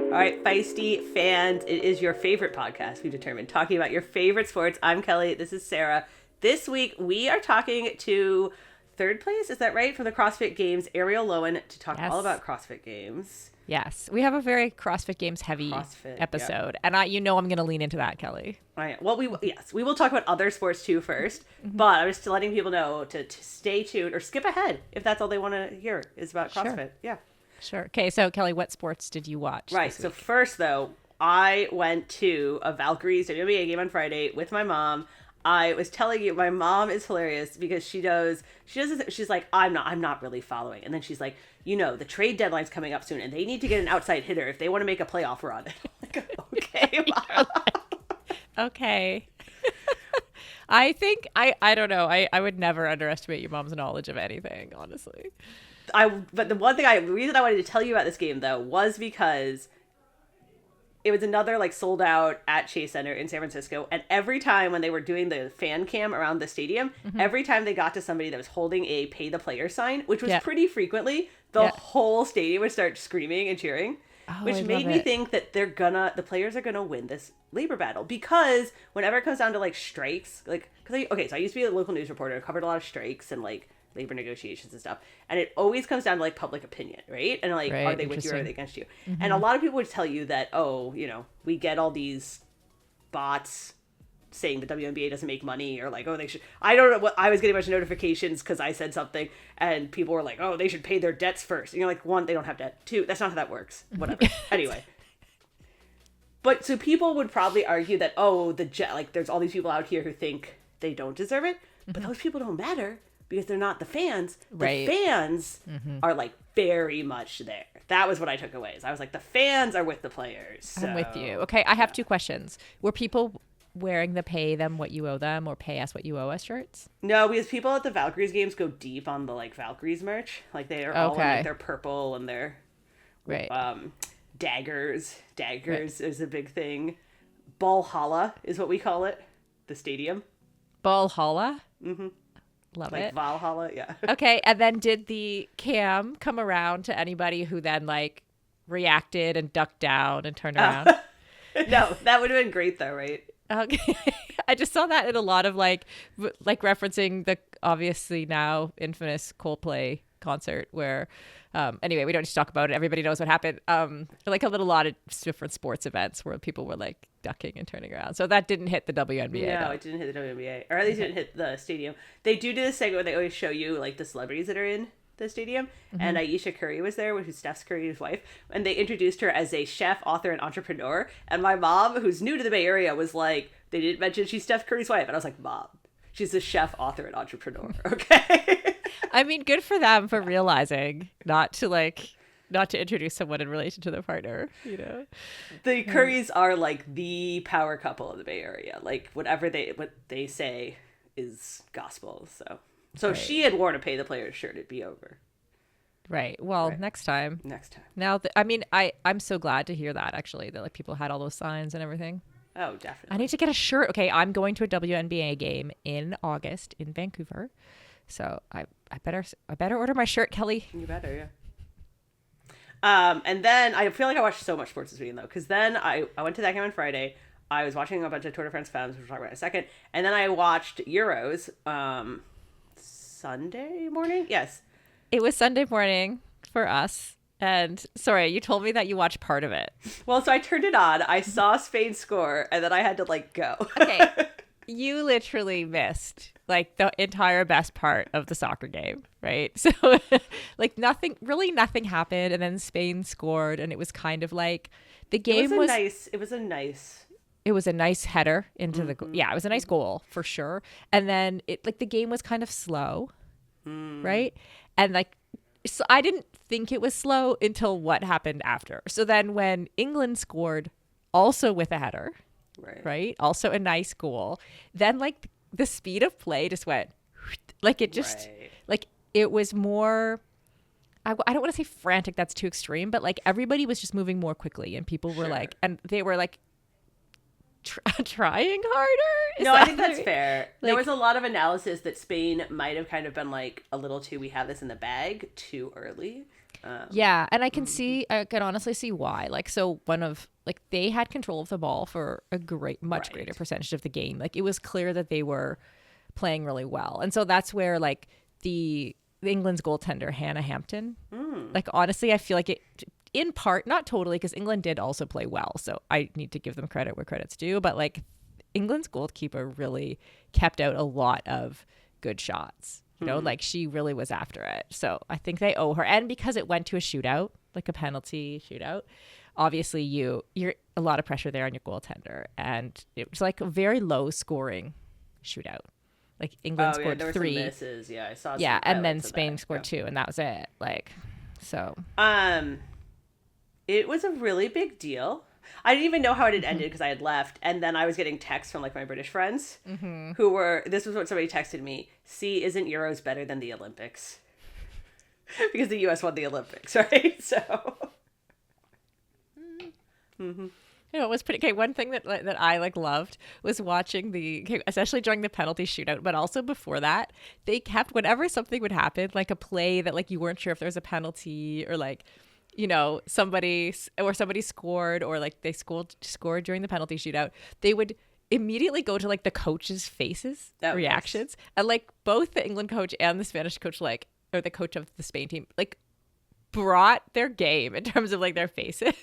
All right, Feisty fans, it is your favorite podcast, we determined, talking about your favorite sports. I'm Kelly. This is Sarah. This week, we are talking to third place, is that right, from the CrossFit Games, Arielle Loewen, to talk all about CrossFit Games. Yes, we have a very CrossFit Games heavy episode, and I'm going to lean into that, Kelly. Right. Well, we will talk about other sports too first, but I'm just letting people know to stay tuned or skip ahead if that's all they want to hear is about CrossFit. Sure. Yeah. Sure. Okay, so Kelly, what sports did you watch? Right. So first, though, I went to a Valkyries WNBA game on Friday with my mom. I was telling you, my mom is hilarious because she does this, she's like, I'm not really following. And then she's like, the trade deadline's coming up soon and they need to get an outside hitter if they want to make a playoff run. I'm like, okay, Mom. Okay. I think, I don't know. I would never underestimate your mom's knowledge of anything, honestly. But the reason I wanted to tell you about this game, though, was because it was another sold out at Chase Center in San Francisco. And every time when they were doing the fan cam around the stadium, every time they got to somebody that was holding a pay the player sign, which was pretty frequently, the whole stadium would start screaming and cheering, which made me think that the players are gonna win this labor battle, because whenever it comes down to strikes, so I used to be a local news reporter. I covered a lot of strikes and labor negotiations and stuff, and it always comes down to public opinion, right? And are they with you or are they against you? And a lot of people would tell you that, we get all these bots saying the WNBA doesn't make money, or they should. I don't know what I was getting a bunch of notifications because I said something, and people were like, oh, they should pay their debts first. And you're like, one, they don't have debt. Two, that's not how that works. Whatever. Anyway. But so people would probably argue that, there's all these people out here who think they don't deserve it, but those people don't matter because they're not the fans. The fans are very much there. That was what I took away. Is I was like, the fans are with the players. So, I'm with you. Okay, I have two questions. Were people wearing the pay them what you owe them or pay us what you owe us shirts? No, because people at the Valkyries games go deep on the Valkyries merch. They are all in their purple and their daggers. Daggers is a big thing. Valhalla is what we call it. The stadium. Valhalla? Mm-hmm. Love it. Valhalla, yeah. Okay, and then did the cam come around to anybody who then reacted and ducked down and turned around? No, that would have been great though, right? Okay. I just saw that in a lot of referencing the obviously now infamous Coldplay concert where anyway, we don't need to talk about it. Everybody knows what happened. A lot of different sports events where people were ducking and turning around. So that didn't hit the WNBA. No, it didn't hit the WNBA, or at least it didn't hit the stadium. They do this segment where they always show you the celebrities that are in the stadium, and Ayesha Curry was there, which is Steph Curry's wife, and they introduced her as a chef, author, and entrepreneur. And my mom, who's new to the Bay Area, was like, they didn't mention she's Steph Curry's wife, and I was like, Mom, she's a chef, author, and entrepreneur. Okay. I mean, good for them for realizing not to introduce someone in relation to their partner, The Currys are the power couple of the Bay Area. What they say is gospel. So if she had worn a pay the players shirt, it'd be over. Right. Well, next time. Now, I'm so glad to hear that, actually, that people had all those signs and everything. Oh, definitely. I need to get a shirt. Okay, I'm going to a WNBA game in August in Vancouver. So I better order my shirt, Kelly. You better, yeah. And then I feel like I watched so much sports this weekend though, because then I went to that game on Friday. I was watching a bunch of Tour de France Femmes, which we'll talk about in a second, and then I watched Euros Sunday morning. Yes, it was Sunday morning for us. And sorry, you told me that you watched part of it. Well, so I turned it on. I saw Spain score, and then I had to go. Okay, you literally missed the entire best part of the soccer game, right? So nothing happened, and then Spain scored, and it was kind of the game was it was a nice header into the goal. Yeah, it was a nice goal for sure. And then it the game was kind of slow, right? And so I didn't think it was slow until what happened after. So then when England scored, also with a header, right? Also a nice goal. Then the speed of play just went it just it was more, I don't want to say frantic, that's too extreme, but everybody was just moving more quickly, and people were and they were trying harder. No, I think that's fair. There was a lot of analysis that Spain might have kind of been a little too, we have this in the bag too early. Yeah, and I can honestly see why. Like, so they had control of the ball for a much greater percentage of the game. Like, it was clear that they were playing really well. And so that's where, like, the England's goaltender, Hannah Hampton, like, honestly, I feel like it, in part, not totally, because England did also play well. So I need to give them credit where credit's due. But, like, England's goalkeeper really kept out a lot of good shots. You know, like, she really was after it. So I think they owe her. And because it went to a shootout, like a penalty shootout, obviously you're a lot of pressure there on your goaltender. And it was like a very low scoring shootout. Like, England scored there 3. Were some misses. Yeah, I saw some and then highlights of Spain that. scored 2, and that was it. Like, so. It was a really big deal. I didn't even know how it had ended because I had left. And then I was getting texts from, like, my British friends who were, this was what somebody texted me. See, isn't Euros better than the Olympics? Because the U.S. won the Olympics, right? So. You know, it was pretty. Okay, one thing that I like loved was watching especially during the penalty shootout, but also before that, they kept, whenever something would happen, like a play that, like, you weren't sure if there was a penalty, or, like, you know, somebody scored, or, like, they scored during the penalty shootout, they would immediately go to, like, the coaches' faces, reactions, and, like, both the England coach and the Spanish coach, like, or the coach of the Spain team, like, brought their game in terms of, like, their faces.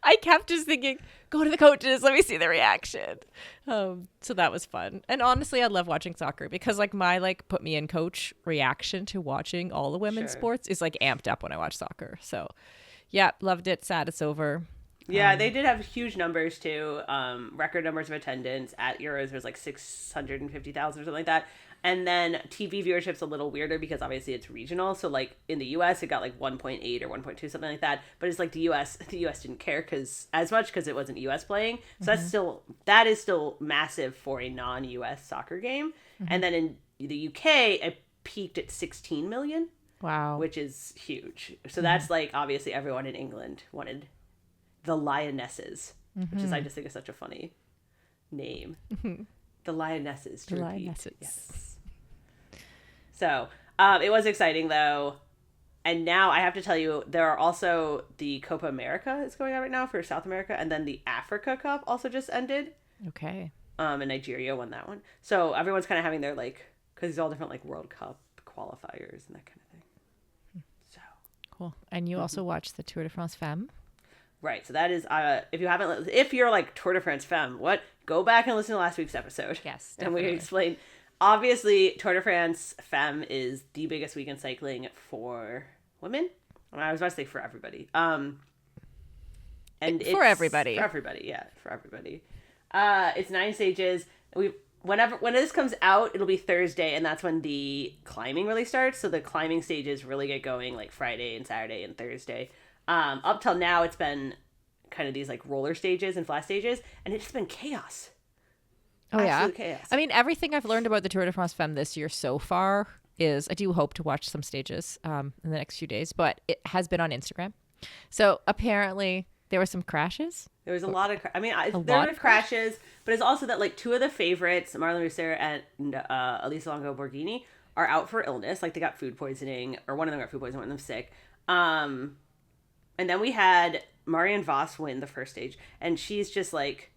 I kept just thinking, go to the coaches, let me see the reaction. So that was fun. And honestly, I love watching soccer because, like, my, like, put me in coach reaction to watching all the women's sports is, like, amped up when I watch soccer. So yeah, loved it. Sad it's over. Yeah, they did have huge numbers too. Record numbers of attendance at Euros was like 650,000 or something like that. And then TV viewership's a little weirder because obviously it's regional. So, like, in the US, it got like 1.8 or 1.2, something like that. But it's like the US didn't care as much because it wasn't US playing. So that is still massive for a non-US soccer game. And then in the UK, it peaked at 16 million. Wow. Which is huge. So that's, like, obviously everyone in England wanted the Lionesses, which is, I just think, is such a funny name. The Lionesses. The Lionesses. Yes. So it was exciting, though. And now I have to tell you, there are also the Copa America is going on right now for South America. And then the Africa Cup also just ended. Okay. And Nigeria won that one. So everyone's kind of having their, like, because it's all different, like, World Cup qualifiers and that kind of thing. So cool. And you also watched the Tour de France Femmes? Right. So that is, if you're like Tour de France Femme, go back and listen to last week's episode. Yes. Definitely. And we explained, obviously, Tour de France Femme is the biggest week in cycling for women. I was about to say for everybody. And for everybody. For everybody. Yeah. For everybody. It's 9 stages. When this comes out, it'll be Thursday, and that's when the climbing really starts. So the climbing stages really get going like Friday and Saturday and Thursday. Up till now, it's been kind of these, like, roller stages and flat stages, and it's just been chaos. Oh, Absolute yeah? Chaos. I mean, everything I've learned about the Tour de France Femme this year so far is, I do hope to watch some stages in the next few days, but it has been on Instagram. So apparently there were some crashes. There was a lot of, there were crashes, but it's also that, like, 2 of the favorites, Marlon Ruser and Elisa Longo Borghini, are out for illness. Like, they got food poisoning, or one of them got food poisoning, one of them sick. And then we had Marianne Vos win the first stage, and she's just like,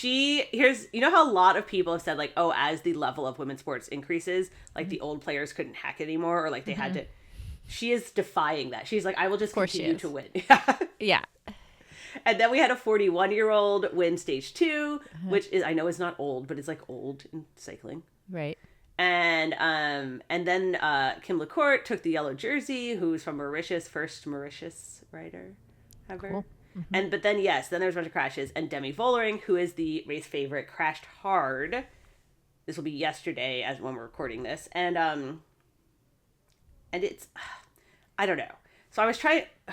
you know how a lot of people have said, like, oh, as the level of women's sports increases, like, the old players couldn't hack anymore, or, like, they had to, she is defying that. She's like, I will just continue to win. Yeah. And then we had a 41-year-old win stage 2, which is, I know is not old, but it's, like, old in cycling. Right. And then Kim LaCourte took the yellow jersey, who's from Mauritius, first Mauritius rider ever. Cool. But then there was a bunch of crashes, and Demi Vollering, who is the race favorite, crashed hard. This will be yesterday as when we're recording this, and it's, I don't know. So I was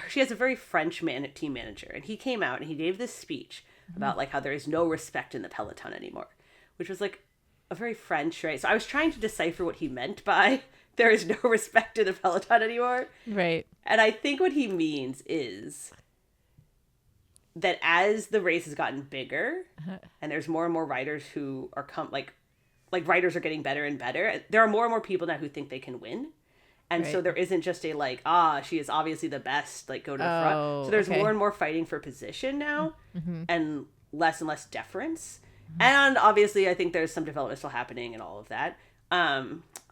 she has a very French team manager, and he came out and he gave this speech about, like, how there is no respect in the peloton anymore, which was, like, a very French, right? So I was trying to decipher what he meant by there is no respect in the peloton anymore. Right. And I think what he means is that as the race has gotten bigger and there's more and more riders who are riders are getting better and better, there are more and more people now who think they can win. And so there isn't just a like, she is obviously the best, like go to the front. So there's more and more fighting for position now and less deference. And obviously I think there's some development still happening and all of that.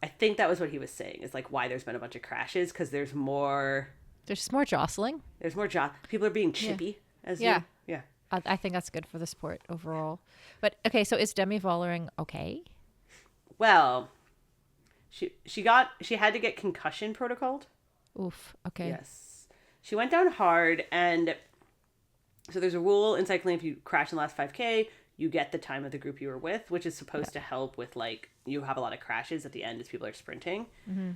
I think that was what he was saying, is like why there's been a bunch of crashes, because there's just more jostling. There's more people are being chippy yeah. I think that's good for the sport overall. But okay, so is Demi Vollering okay? Well, she had to get concussion protocoled. Oof. Okay. Yes. She went down hard, and so there's a rule in cycling: if you crash in the last 5K, you get the time of the group you were with, which is supposed to help with, like, you have a lot of crashes at the end as people are sprinting. Mm-hmm.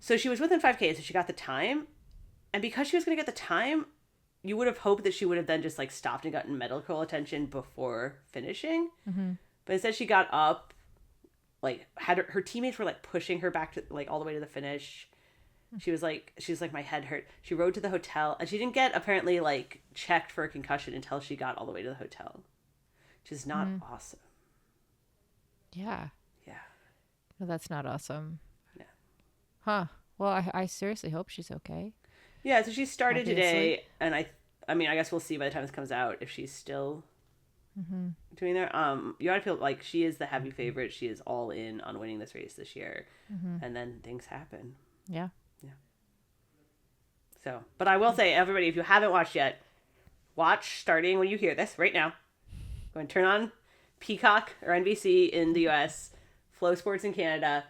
So she was within 5K, so she got the time. And because she was going to get the time, you would have hoped that she would have then just, like, stopped and gotten medical attention before finishing. Mm-hmm. But instead she got up, like, had her teammates were, like, pushing her back to, like, all the way to the finish. She was like, my head hurt. She rode to the hotel, and she didn't get, apparently, like, checked for a concussion until she got all the way to the hotel. Which is not awesome. Yeah. Yeah. No, that's not awesome. Yeah. Huh. Well, I seriously hope she's okay. Yeah, so she started today, and I mean, I guess we'll see by the time this comes out if she's still doing there. You gotta feel like she is the heavy favorite. She is all in on winning this race this year. And then things happen. Yeah. Yeah. So, but I will say, everybody, if you haven't watched yet, watch starting when you hear this right now. Go and turn on Peacock or NBC in the US, Flow Sports in Canada,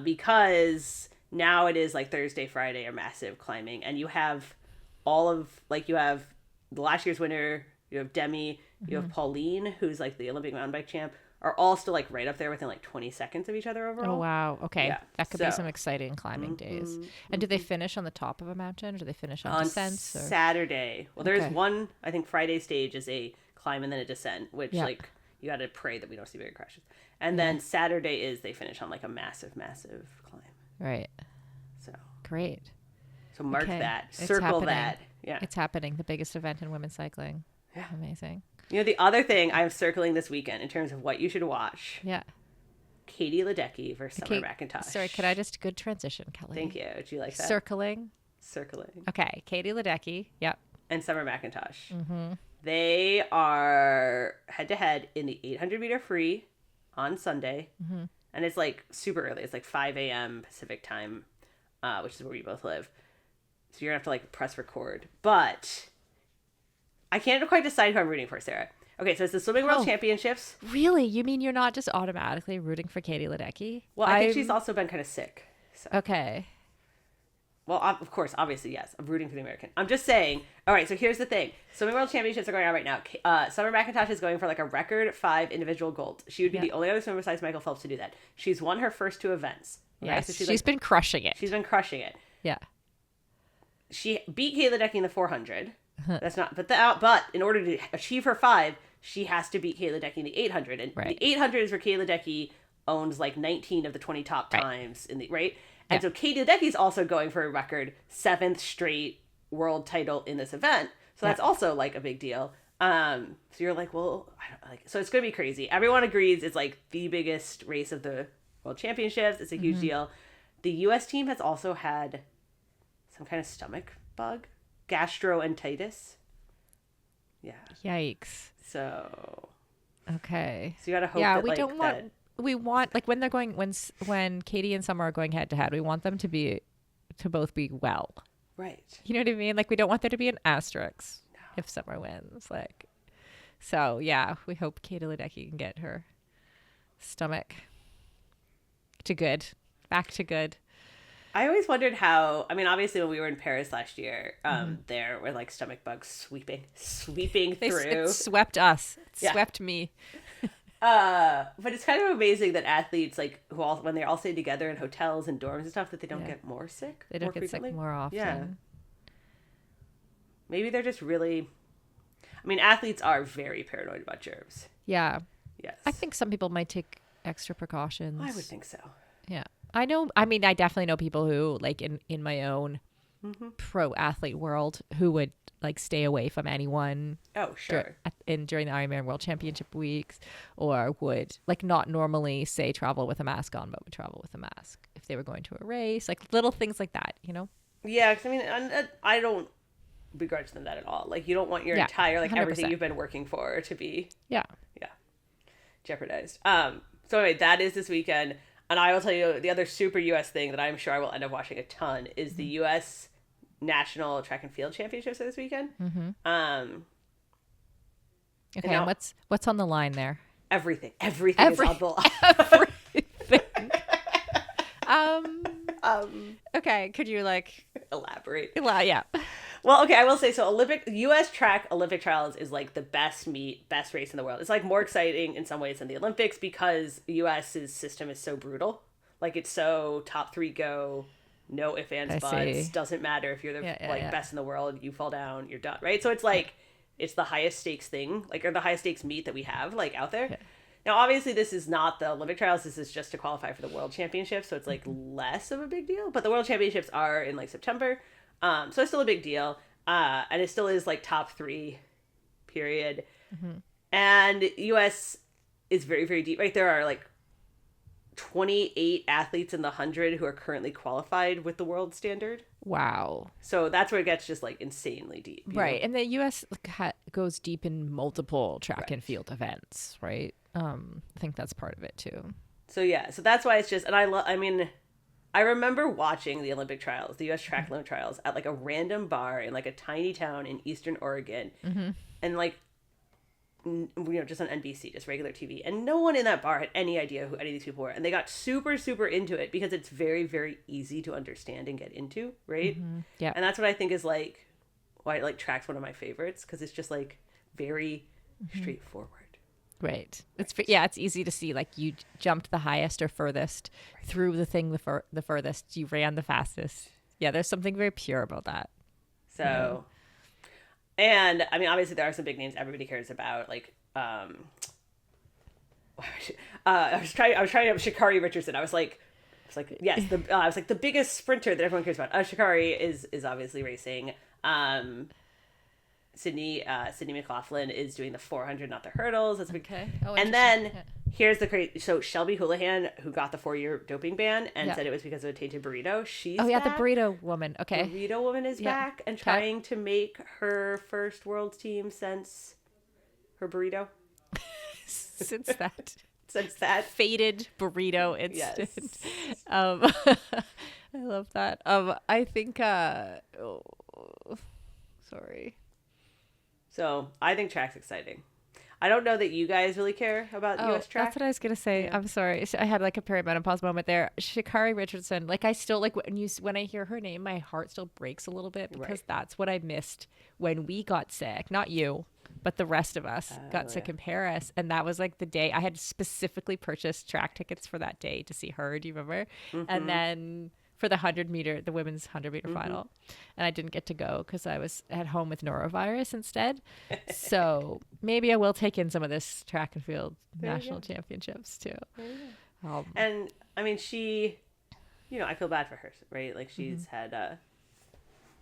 because now it is like Thursday, Friday are massive climbing, and you have all of, like, you have the last year's winner, you have Demi, you have Pauline, who's like the Olympic mountain bike champ, are all still like right up there within like 20 seconds of each other overall. Oh, wow. Okay. Yeah. That could be some exciting climbing days. And do they finish on the top of a mountain, or do they finish on descents? Or? Saturday. Well, there's one, I think Friday stage is a climb and then a descent, which like you got to pray that we don't see bigger crashes. And then Saturday is they finish on like a massive climb. Right. So great. So mark that. Circle that. Yeah. It's happening. The biggest event in women's cycling. Yeah. Amazing. You know, the other thing I'm circling this weekend in terms of what you should watch. Yeah. Katie Ledecky versus Sara McIntosh. Sorry, could I just, good transition, Kelly. Thank you. Do you like that? Circling. Okay. Katie Ledecky. Yep. And Sara McIntosh. They are head to head in the 800 meter free on Sunday. And it's like super early. It's like 5 a.m. Pacific time, which is where we both live. So you're going to have to like press record. But I can't quite decide who I'm rooting for, Sarah. Okay, so it's the Swimming World Championships. Really? You mean you're not just automatically rooting for Katie Ledecky? Well, I think she's also been kind of sick. So. Okay. Well, of course, obviously, yes. I'm rooting for the American. I'm just saying. All right, so here's the thing. Swimming World Championships are going on right now. Sara McIntosh is going for like a record 5 individual gold. She would be the only other swimmer besides Michael Phelps to do that. She's won her first 2 events. Okay? Yes, so she's been crushing it. She's been crushing it. Yeah. She beat Katie Ledecky in the 400. That's not, but in order to achieve her 5, she has to beat Katie Ledecky in the 800. And the 800 is where Katie Ledecky owns like 19 of the 20 top times in the And so Katie Ledecky's also going for a record 7th straight world title in this event. So that's also like a big deal. So you're like, well, I don't like. So it's going to be crazy. Everyone agrees it's like the biggest race of the World Championships. It's a huge deal. The U.S. team has also had some kind of stomach bug, gastroenteritis. Yeah. Yikes. So. Okay. So you got to hope. Yeah, that, we like, don't want. We want, like, when they're going, when Katie and Summer are going head to head, we want them to both be well. Right. You know what I mean? Like, we don't want there to be an asterisk if Summer wins. Like, so yeah, we hope Katie Ledecky can get her stomach back to good. I always wondered how, I mean, obviously when we were in Paris last year, there were like stomach bugs sweeping through. It swept us. It swept me. But it's kind of amazing that athletes, like, when they all stay together in hotels and dorms and stuff, that they don't get more sick. They don't get frequently. Sick more often. Yeah. Maybe they're just really, I mean, athletes are very paranoid about germs. Yeah. Yes. I think some people might take extra precautions. I would think so. Yeah. I know, I mean, I definitely know people who, like, in my own pro athlete world who would like stay away from anyone. Oh, sure. During the Ironman World Championship weeks, or would like not normally say travel with a mask on, but would travel with a mask if they were going to a race, like little things like that, you know? Yeah, because I mean, I don't begrudge them that at all. Like, you don't want your entire, like 100%. Everything you've been working for to be jeopardized. So anyway, that is this weekend. And I will tell you the other super US thing that I'm sure I will end up watching a ton is the US National Track and Field Championships this weekend. Okay, and what's on the line there? Everything is on the line. Everything. Okay, could you like elaborate? Yeah. Well, okay, I will say so. U.S. track Olympic trials is like the best race in the world. It's like more exciting in some ways than the Olympics because the U.S.'s system is so brutal. Like, it's so top 3 go, no ifs, ands, buts. Doesn't matter if you're the best in the world. You fall down, you're done, right? So it's like it's the highest stakes thing, like, or the highest stakes meet that we have, like, out there. Yeah. Now, obviously, this is not the Olympic trials. This is just to qualify for the World Championships, so it's like less of a big deal. But the World Championships are in like September. So it's still a big deal. And it still is like top 3 period. And US is very, very deep. Right. There are like 28 athletes in the 100 who are currently qualified with the world standard. Wow. So that's where it gets just like insanely deep. Right. Know? And the US goes deep in multiple track and field events. Right. I think that's part of it too. So yeah. So that's why it's just, and I remember watching the Olympic trials, the U.S. track Olympic trials at like a random bar in like a tiny town in Eastern Oregon. And like, just on NBC, just regular TV. And no one in that bar had any idea who any of these people were. And they got super, super into it because it's very, very easy to understand and get into, right? Yeah. And that's what I think is like, why like track's one of my favorites, because it's just like very straightforward. Right. It's easy to see, like, you jumped the highest or furthest, threw the thing the furthest, you ran the fastest. Yeah, there's something very pure about that. So, and I mean, obviously there are some big names everybody cares about, like, I was trying to Sha'Carri Richardson. I was like, yes, I was like the biggest sprinter that everyone cares about. Sha'Carri is obviously racing. Sydney McLaughlin is doing the 400, not the hurdles. That's okay. And then here's the crazy. So Shelby Houlihan, who got the 4-year doping ban and said it was because of a tainted burrito. She's back. The burrito woman. Okay, burrito woman is back and trying to make her first world team since her burrito. since that faded burrito incident. Yes. I love that. I think. Sorry. So I think track's exciting. I don't know that you guys really care about U.S. track. That's what I was gonna say. Yeah. I'm sorry. I had like a perimenopause moment there. Sha'Carri Richardson. Like, I still like when I hear her name, my heart still breaks a little bit because that's what I missed when we got sick. Not you, but the rest of us got sick in Paris, and that was like the day I had specifically purchased track tickets for that day to see her. Do you remember? And then for the women's 100-meter final. And I didn't get to go because I was at home with norovirus instead. So maybe I will take in some of this track and field national championships too. And I mean, she, I feel bad for her, right? Like, she's had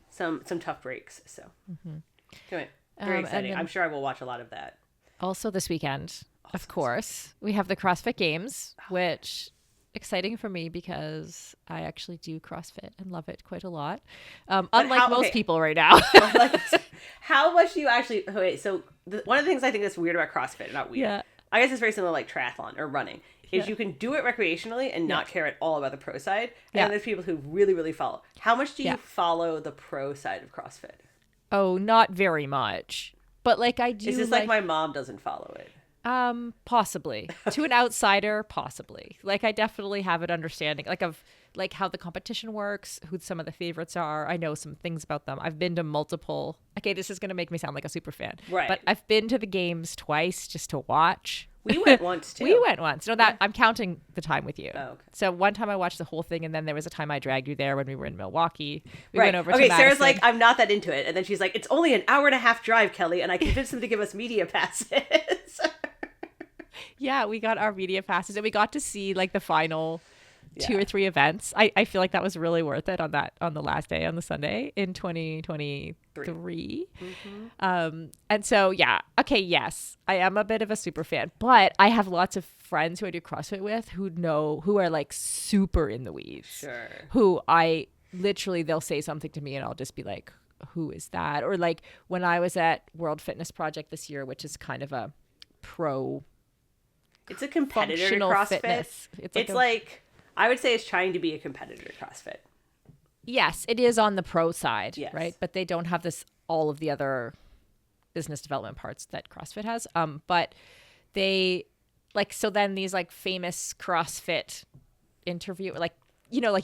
some tough breaks. So anyway, very exciting. I'm sure I will watch a lot of that. Also this weekend, of course, we have the CrossFit Games, which... exciting for me because I actually do CrossFit and love it quite a lot. Unlike most people right now. How much do you actually... Okay, so one of the things I think that's weird about CrossFit, not weird, I guess it's very similar like triathlon or running, is you can do it recreationally and not care at all about the pro side. And then there's people who really, really follow. How much do you follow the pro side of CrossFit? Oh, not very much. But like I do... Is this like my mom doesn't follow it? Possibly. To an outsider, possibly. Like, I definitely have an understanding of like how the competition works, who some of the favorites are. I know some things about them. I've been to multiple. Okay, this is going to make me sound like a super fan. Right. But I've been to the games twice just to watch. We went once too. We went once. No, that I'm counting the time with you. Oh, okay. So one time I watched the whole thing, and then there was a time I dragged you there when we were in Milwaukee. We went over to Madison. Sarah's like, I'm not that into it. And then she's like, it's only an hour and a half drive, Kelly. And I convinced them to give us media passes. Yeah, we got our media passes and we got to see like the final 2 or 3 events. I feel like that was really worth it on the last day, on the Sunday in 2023. And so, yeah. Okay. Yes, I am a bit of a super fan, but I have lots of friends who I do CrossFit with who are like super in the weeds. Sure. Who I literally, they'll say something to me and I'll just be like, who is that? Or like when I was at World Fitness Project this year, which is kind of a pro, it's a competitor to CrossFit. Fitness. It's like I would say it's trying to be a competitor to CrossFit. Yes, it is on the pro side, yes. right? But they don't have all of the other business development parts that CrossFit has. But they like, so then these like famous CrossFit like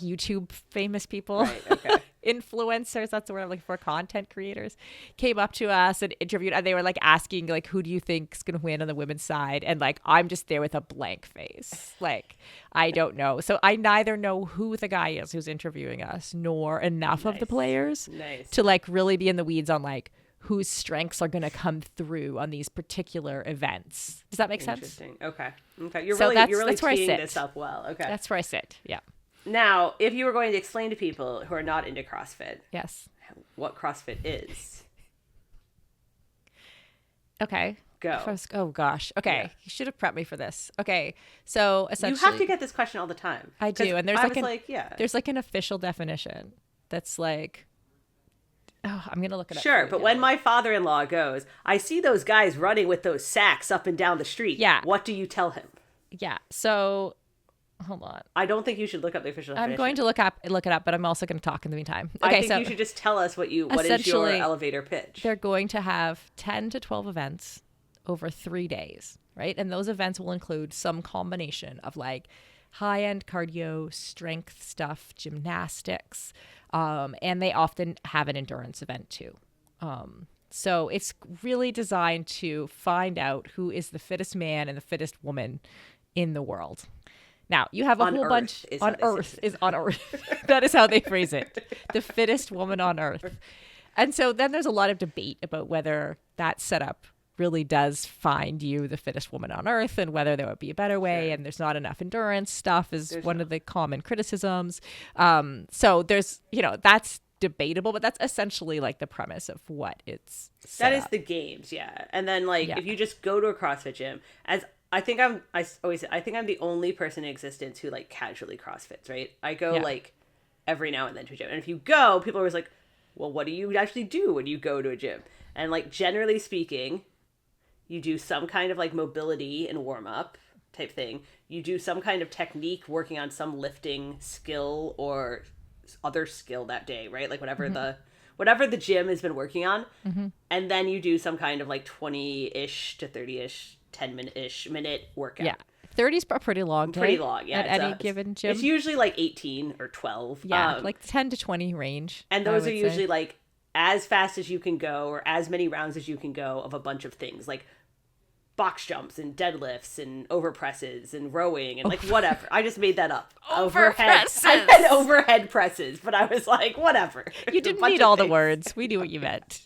YouTube famous people, right, okay. influencers, that's the word I'm looking for, content creators, came up to us and interviewed, and they were like asking like, who do you think is going to win on the women's side? And like, I'm just there with a blank face. Like, I don't know. So I neither know who the guy is who's interviewing us, nor enough of the players to like really be in the weeds on like whose strengths are going to come through on these particular events. Does that make sense? Interesting. Okay. You're really teeing this up well. Okay. That's where I sit. Yeah. Now, if you were going to explain to people who are not into CrossFit, yes, what CrossFit is. Okay. Go. Oh gosh. Okay. Yeah. You should have prepped me for this. Okay. So essentially, you have to get this question all the time. I do, and there's there's like an official definition that's like, oh, I'm gonna look it up. Sure, but when my father-in-law goes, I see those guys running with those sacks up and down the street. Yeah. What do you tell him? Yeah. So. Hold on. I don't think you should look up the official definition. I'm going to look it up, but I'm also going to talk in the meantime. Okay, I think you should just tell us what is your elevator pitch. They're going to have 10 to 12 events over 3 days, right? And those events will include some combination of like high-end cardio, strength stuff, gymnastics, and they often have an endurance event too. So it's really designed to find out who is the fittest man and the fittest woman in the world. Now, you have a whole bunch on Earth. That is how they phrase it. The fittest woman on Earth. And so then there's a lot of debate about whether that setup really does find you the fittest woman on Earth and whether there would be a better way. Sure. And there's not enough endurance stuff is one of the common criticisms. So there's, that's debatable, but that's essentially like the premise of what it's set up. The games, yeah. And then if you just go to a CrossFit gym, I think I'm the only person in existence who like casually CrossFits, right? I go every now and then to a gym. And if you go, people are always like, well, what do you actually do when you go to a gym? And like, generally speaking, you do some kind of like mobility and warm up type thing. You do some kind of technique working on some lifting skill or other skill that day, right? Like whatever the gym has been working on. Mm-hmm. And then you do some kind of like 20-ish to 30-ish 10-minute-ish workout. Yeah. 30 is a pretty long day. Pretty long, yeah. At any given gym. It's usually like 18 or 12. Yeah, like 10 to 20 range. And those are usually like as fast as you can go or as many rounds as you can go of a bunch of things like box jumps and deadlifts and overpresses and rowing and like whatever. I just made that up. Overhead. I meant overhead presses, but I was like, whatever. You didn't need all the words. We knew what you meant.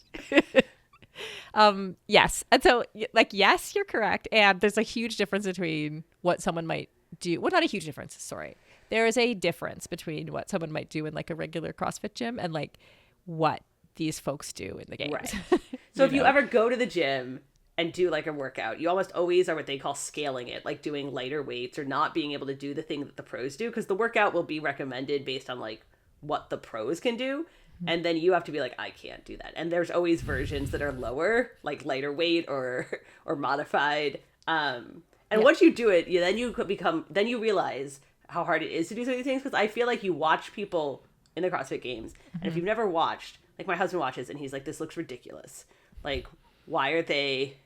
Yes. And so like, yes, you're correct. And there's a huge difference between what someone might do. Well, not a huge difference. Sorry. There is a difference between what someone might do in like a regular CrossFit gym and like what these folks do in the games. Right. So if you ever go to the gym and do like a workout, you almost always are what they call scaling it, like doing lighter weights or not being able to do the thing that the pros do. Because the workout will be recommended based on like what the pros can do. And then you have to be like, I can't do that. And there's always versions that are lower, like lighter weight or modified. Once you do it, then you realize how hard it is to do some of these things. Because I feel like you watch people in the CrossFit Games, and if you've never watched, like my husband watches, and he's like, this looks ridiculous. Like, why are they?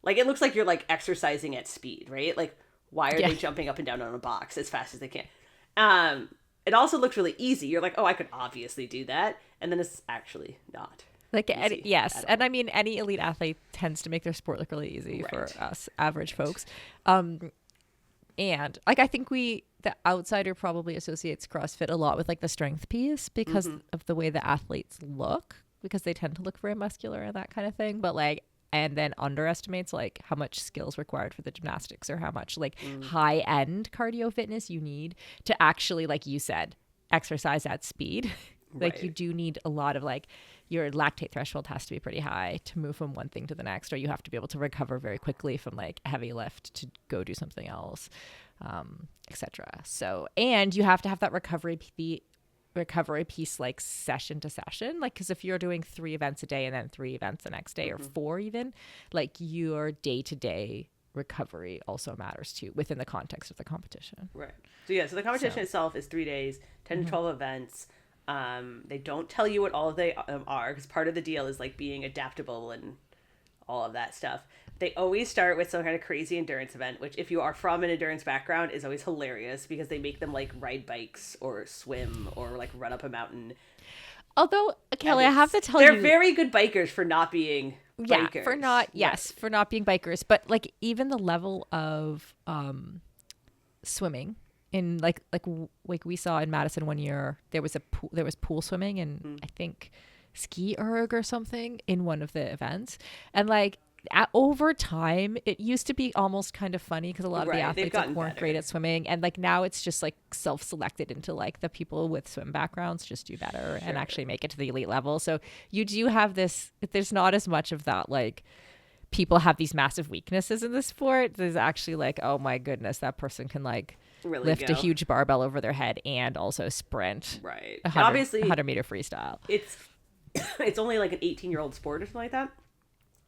Like, it looks like you're like exercising at speed, right? Like, why are they jumping up and down on a box as fast as they can? It also looks really easy. You're like, oh, I could obviously do that. And then it's actually not. Like, yes. And I mean, any elite athlete tends to make their sport look really easy for us average folks. And like, I think the outsider probably associates CrossFit a lot with like the strength piece because of the way the athletes look, because they tend to look very muscular and that kind of thing. But like, and then underestimates like how much skills required for the gymnastics or how much like high end cardio fitness you need to actually, like you said, exercise at speed. Like Right. you do need a lot of like your lactate threshold has to be pretty high to move from one thing to the next, or you have to be able to recover very quickly from like a heavy lift to go do something else, etc. So, and you have to have that recovery piece like session to session, like because if you're doing 3 events a day and then 3 events the next day or 4 even, like your day-to-day recovery also matters too within the context of the competition. Right. So yeah, so the competition itself is 3 days, 10 to 12 events. They don't tell you what all of they are, because part of the deal is like being adaptable and all of that stuff. They always start with some kind of crazy endurance event, which if you are from an endurance background is always hilarious because they make them like ride bikes or swim or like run up a mountain. Although, Kelly, I have to tell they're you, very good bikers for not being bikers. For not being bikers, but like even the level of swimming in like we saw in Madison one year, there was pool swimming and I think ski erg or something in one of the events, and like over time it used to be almost kind of funny because a lot of the athletes like, weren't great at swimming, and like now it's just like self-selected into like the people with swim backgrounds just do better and actually make it to the elite level. So you do have this, there's not as much of that like people have these massive weaknesses in the sport. There's actually like, oh my goodness, that person can like really lift a huge barbell over their head and also sprint right 100-meter freestyle. It's only like an 18-year-old sport or something like that,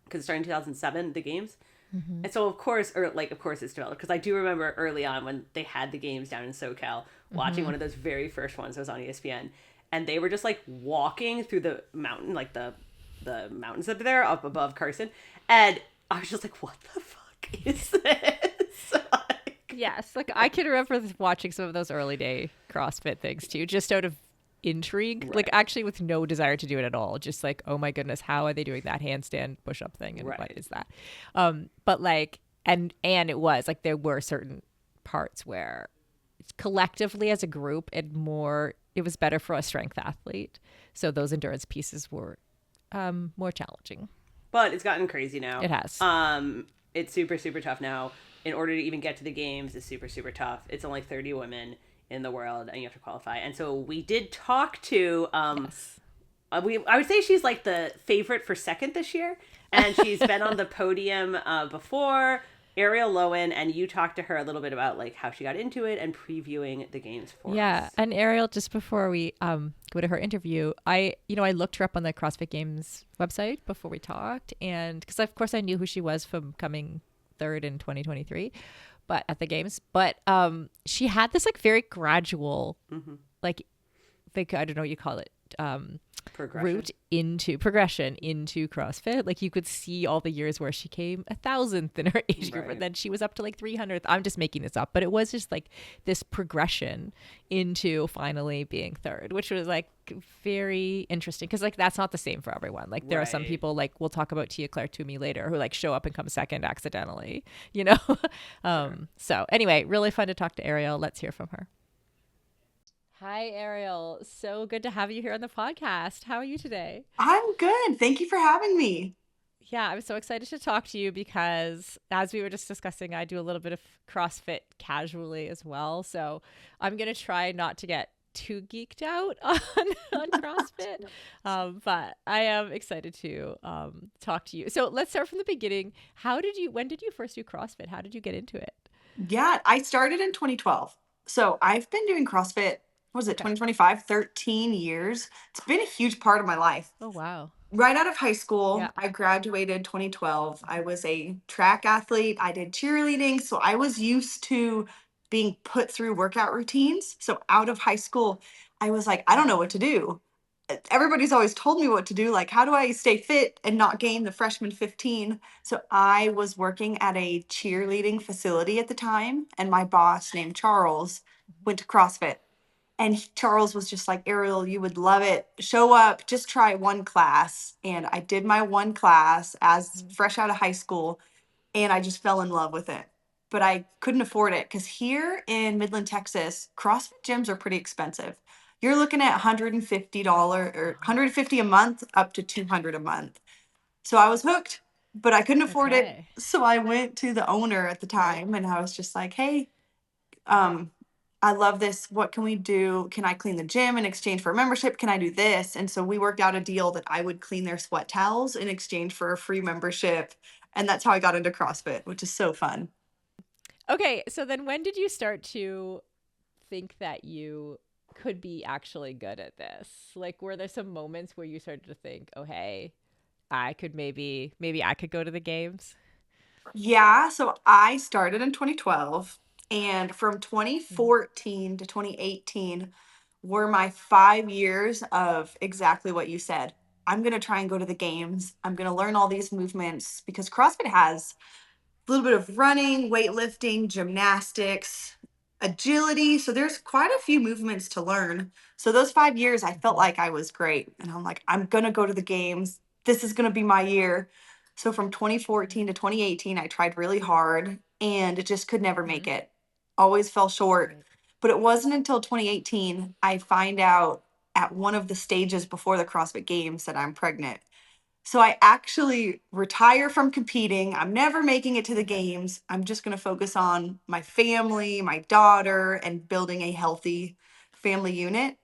because it started in 2007, the games. And so of course it's developed, because I do remember early on when they had the games down in SoCal, watching one of those very first ones that was on ESPN, and they were just like walking through the mountain, like the mountains that are there up above Carson, and I was just like, what the fuck is this? Yes, like I can remember watching some of those early day CrossFit things too, just out of intrigue, like actually with no desire to do it at all, just like, oh my goodness, how are they doing that handstand push-up thing, and what is that? But like, and it was like there were certain parts where collectively as a group it was better for a strength athlete, so those endurance pieces were more challenging. But it's gotten crazy now. It has. It's super, super tough now. In order to even get to the games, it's super, super tough. It's only 30 women in the world, and you have to qualify. And so we did talk to, I would say she's like the favorite for second this year. And she's been on the podium before, Arielle Loewen, and you talked to her a little bit about like how she got into it and previewing the games for us. Yeah, and Arielle, just before we go to her interview, I looked her up on the CrossFit Games website before we talked, and because of course I knew who she was from coming third in 2023, but at the games, but she had this like very gradual, like I don't know what you call it, progression into CrossFit. Like you could see all the years where she came 1,000th in her age group, and then she was up to like 300th. I'm just making this up, but it was just like this progression into finally being third, which was like very interesting, because like that's not the same for everyone. Like there are some people, like we'll talk about Tia-Clair Toomey later, who like show up and come second accidentally, So anyway, really fun to talk to Arielle. Let's hear from her. Hi, Arielle. So good to have you here on the podcast. How are you today? I'm good. Thank you for having me. Yeah, I'm so excited to talk to you because, as we were just discussing, I do a little bit of CrossFit casually as well. So I'm going to try not to get too geeked out on CrossFit. But I am excited to talk to you. So let's start from the beginning. When did you first do CrossFit? How did you get into it? Yeah, I started in 2012. So I've been doing CrossFit, what was it, 2025, 13 years. It's been a huge part of my life. Oh, wow. Right out of high school, I graduated 2012. I was a track athlete. I did cheerleading. So I was used to being put through workout routines. So out of high school, I was like, I don't know what to do. Everybody's always told me what to do. Like, how do I stay fit and not gain the freshman 15? So I was working at a cheerleading facility at the time, and my boss named Charles went to CrossFit. And Charles was just like, Arielle, you would love it. Show up, just try one class. And I did my one class as fresh out of high school, and I just fell in love with it. But I couldn't afford it because here in Midland, Texas, CrossFit gyms are pretty expensive. You're looking at $150 or $150 a month up to $200 a month. So I was hooked. but I couldn't afford it. Okay. So I went to the owner at the Right. time and I was just like, hey, um, I love this. What can we do? Can I clean the gym in exchange for a membership? Can I do this? And so we worked out a deal that I would clean their sweat towels in exchange for a free membership. And that's how I got into CrossFit, which is so fun. Okay, so then when did you start to think that you could be actually good at this? Like, were there some moments where you started to think, oh, hey, I could maybe I could go to the games? Yeah, so I started in 2012, and from Mhm. 2014 to 2018 were my 5 years of exactly what you said. I'm going to try and go to the games. I'm going to learn all these movements because CrossFit has a little bit of running, weightlifting, gymnastics, agility. So there's quite a few movements to learn. So those 5 years, I felt Mhm. like I was great. And I'm like, I'm going to go to the games. This is going to be my year. So from 2014 to 2018, I tried really hard and it just could never make Mhm. it. Always fell short. Right. But it wasn't until 2018 I find out at one of the stages before the CrossFit Games that I'm pregnant. So I actually retire from competing. I'm never making it to the Okay. games. I'm just going to focus on my family, my daughter, and building a healthy family unit.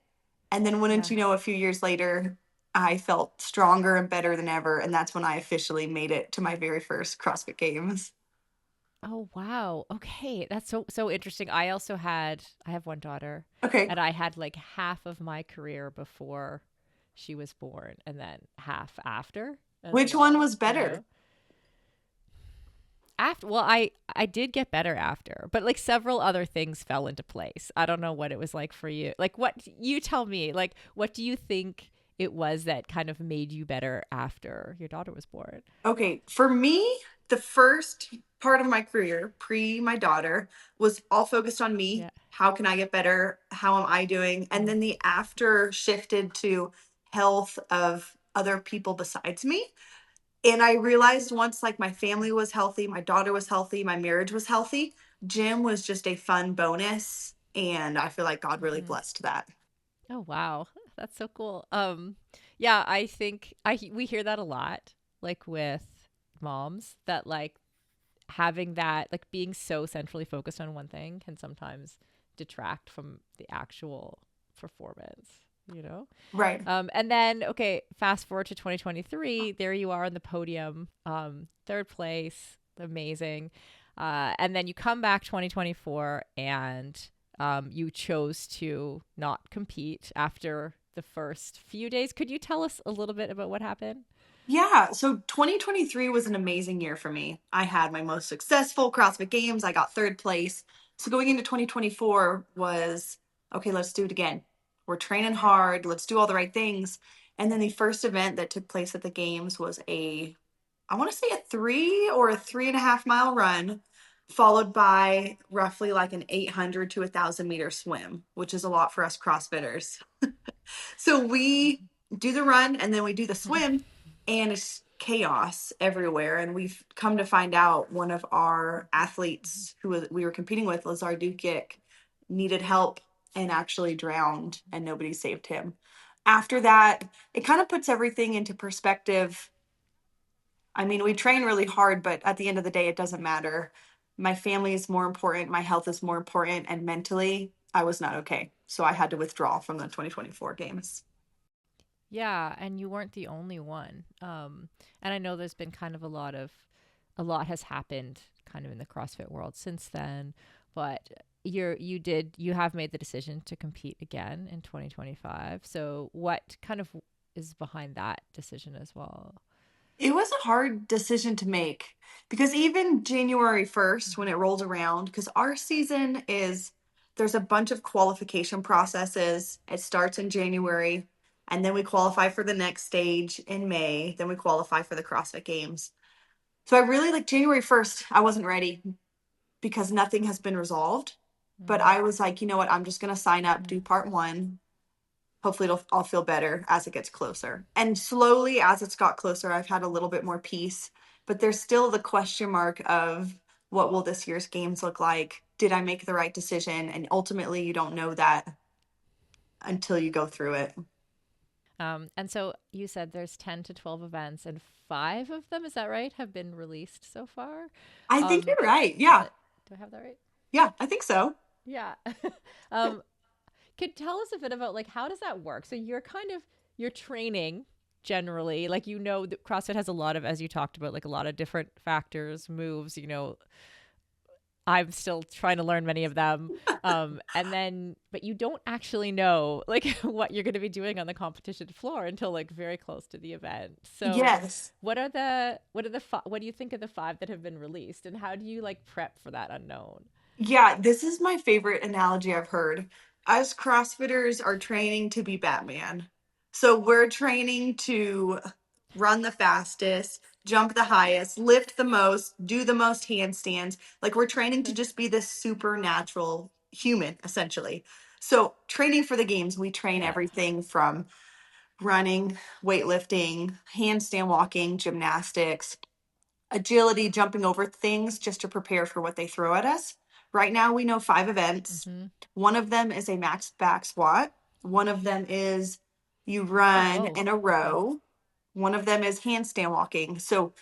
And then, wouldn't Yeah. you know, a few years later, I felt stronger and better than ever. And that's when I officially made it to my very first CrossFit Games. Oh, wow. Okay. That's so interesting. I have one daughter, Okay. and I had like half of my career before she was born and then half after as Which one well, was you better? know? After, well, I did get better after, but like several other things fell into place. I don't know what it was like for you. Like, what you tell me, like, what do you think it was that kind of made you better after your daughter was born? Okay, for me, the first part of my career, pre my daughter, was all focused on me. Yeah. How can I get better? How am I doing? And Mm. then the after shifted to health of other people besides me. And I realized once like my family was healthy, my daughter was healthy, my marriage was healthy, gym was just a fun bonus. And I feel like God really Hmm. blessed that. Oh, wow. That's so cool. Yeah, I think we hear that a lot, like with moms, that like having that, like being so centrally focused on one thing can sometimes detract from the actual performance, you know? Right. And then, okay, fast forward to 2023. There you are on the podium, third place, amazing. And then you come back 2024 and you chose to not compete after the first few days. Could you tell us a little bit about what happened? Yeah, so 2023 was an amazing year for me. I had my most successful CrossFit Games. I got third place. So going into 2024 was okay, let's do it again. We're training hard. Let's do all the right things. And then the first event that took place at the games was I want to say a 3 or 3.5 mile run, followed by roughly like an 800 to 1,000 meter swim, which is a lot for us CrossFitters. So we do the run and then we do the swim, and it's chaos everywhere. And we've come to find out one of our athletes we were competing with, Lazar Dukic, needed help and actually drowned, and nobody saved him. After that, it kind of puts everything into perspective. I mean, we train really hard, but at the end of the day, it doesn't matter. My family is more important, my health is more important, and mentally, I was not okay. So I had to withdraw from the 2024 games. Yeah, and you weren't the only one. And I know there's been kind of a lot has happened kind of in the CrossFit world since then, but you have made the decision to compete again in 2025. So what kind of is behind that decision as well? It was a hard decision to make because even January 1st, when Mhm. it rolled around, because our season is there's a bunch of qualification processes. It starts in January, and then we qualify for the next stage in May. Then we qualify for the CrossFit Games. So I really like January 1st, I wasn't ready because nothing has been resolved. But Mm, I was like, you know what? I'm just going to sign up, yeah. do part one. Hopefully I'll feel better as it gets closer. And slowly as it's got closer, I've had a little bit more peace, but there's still the question mark of what will this year's games look like? Did I make the right decision? And ultimately you don't know that until you go through it. And so you said there's 10 to 12 events, and 5 of them, is that right, have been released so far? I think you're right. Is Yeah. that, do I have that right? Yeah, I think so. Yeah. um, could tell us a bit about like how does that work? So you're training generally, like that CrossFit has a lot of, as you talked about, like a lot of different factors, moves, I'm still trying to learn many of them. And then, but you don't actually know like what you're going to be doing on the competition floor until like very close to the event. So Yes. what do you think of the 5 that have been released, and how do you like prep for that unknown? Yeah, this is my favorite analogy I've heard. Us CrossFitters are training to be Batman. So we're training to run the fastest, jump the highest, lift the most, do the most handstands. Like we're training to just be this supernatural human, essentially. So training for the games, we train Yeah. everything from running, weightlifting, handstand walking, gymnastics, agility, jumping over things just to prepare for what they throw at us. Right now, we know 5 events. Mm-hmm. One of them is a max back squat. One of them is you Oh, run whoa. in a Okay. row. One of them is handstand walking. So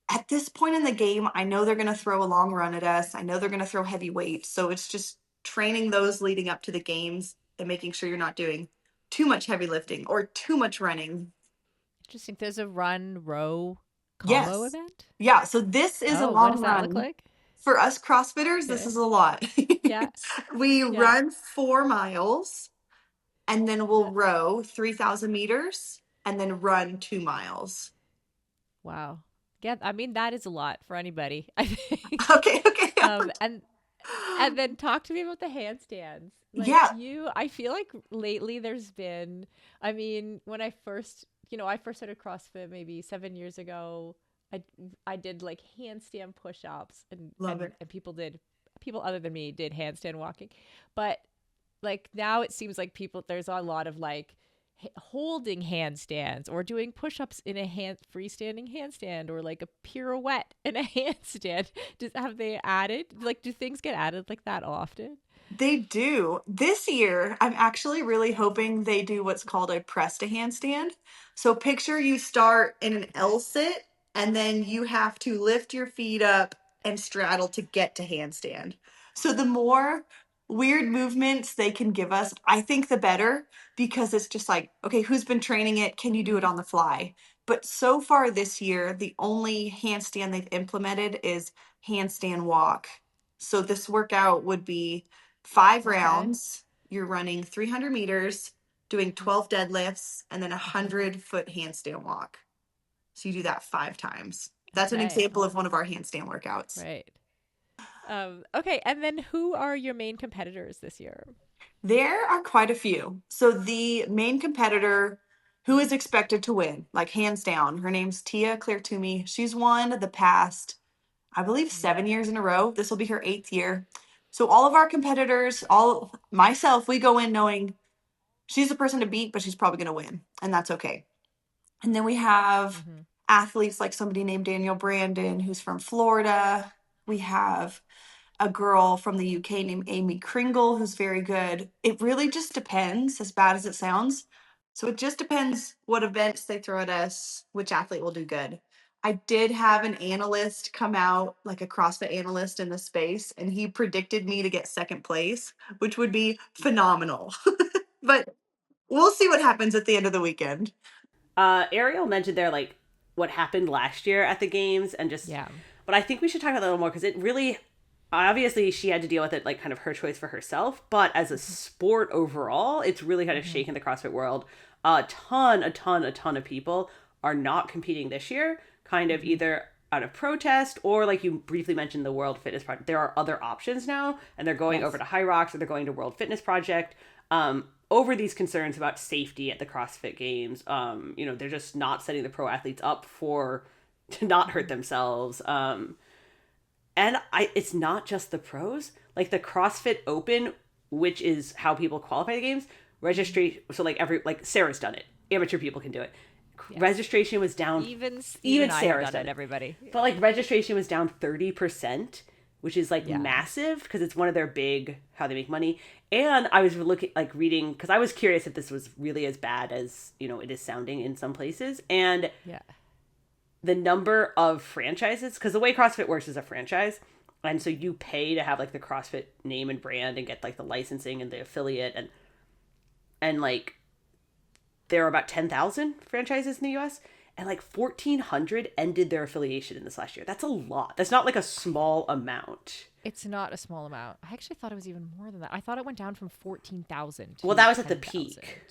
at this point in the game, I know they're going to throw a long run at us. I know they're going to throw heavy weights. So it's just training those leading up to the games and making sure you're not doing too much heavy lifting or too much running. Interesting. There's a run row combo Yes. event. Yeah. So this is a Oh, what does long that look run. like? For us CrossFitters, this Okay. is a lot. Yeah. We Yeah. run 4 miles and then we'll row 3,000 meters and then run 2 miles. Wow. Yeah, I mean that is a lot for anybody, I think. Okay, okay. Um, and and then talk to me about the handstands. Like Yeah, I feel like lately there's been, I mean, when I first started CrossFit maybe 7 years ago, I I did like handstand push-ups, and love it. people other than me did handstand walking. But like now it seems like there's a lot of like holding handstands or doing push-ups in a freestanding handstand, or like a pirouette in a handstand. Have they added, like, do things get added like that often? They do. This year, I'm actually really hoping they do what's called a press to handstand. So picture you start in an Okay. L sit and then you have to lift your feet up and straddle to get to handstand. So the more weird movements they can give us, I think the better, because it's just like, okay, who's been training it? Can you do it on the fly? But so far this year, the only handstand they've implemented is handstand walk. So this workout would be 5 Okay. rounds. You're running 300 meters, doing 12 deadlifts, and then a Mm-hmm. 100-foot handstand walk. So you do that 5 times. That's an Okay. example of one of our handstand workouts. Right. Okay. And then who are your main competitors this year? There are quite a few. So the main competitor who is expected to win, like hands down, her name's Tia-Clair Toomey. She's won the past, I believe, 7 years in a row. This will be her 8th year. So all of our competitors, all myself, we go in knowing she's the person to beat, but she's probably going to win, and that's okay. And then we have Mm-hmm. athletes like somebody named Danielle Brandon, who's from Florida. We have a girl from the UK named Amy Kringle, who's very good. It really just depends, as bad as it sounds. So it just depends what events they throw at us, which athlete will do good. I did have an analyst come out, like a CrossFit analyst in the space, and he predicted me to get second place, which would be phenomenal. But we'll see what happens at the end of the weekend. Arielle mentioned there like what happened last year at the games and just, Yeah. but I think we should talk about that a little more because it really, obviously she had to deal with it like kind of her choice for herself, but as a sport overall, it's really kind of Mm-hmm. shaken the CrossFit world. A ton of people are not competing this year, kind of Mm-hmm. either out of protest or like you briefly mentioned the World Fitness Project. There are other options now, and they're going over Yes. to High Rocks or they're going to World Fitness Project. Over these concerns about safety at the CrossFit Games. They're just not setting the pro athletes up for to not hurt themselves. It's not just the pros. Like the CrossFit Open, which is how people qualify the games, registration. So like Sarah's done it. Amateur people can do it. Yes. Registration was down. Even Even I have Sarah's done it, everybody. but like registration was down 30% which is like massive because it's one of their big how they make money. And I was reading because I was curious if this was really as bad as, you know, it is sounding in some places. And the number of franchises, because the way CrossFit works is a franchise. And so you pay to have like the CrossFit name and brand and get like the licensing and the affiliate. And like there are about 10,000 franchises in the US. And like 1,400 ended their affiliation in this last year. That's a lot. That's not like a small amount. It's not a small amount. I actually thought it was even more than that. I thought it went down from 14,000 to Well, that was 10, at the peak.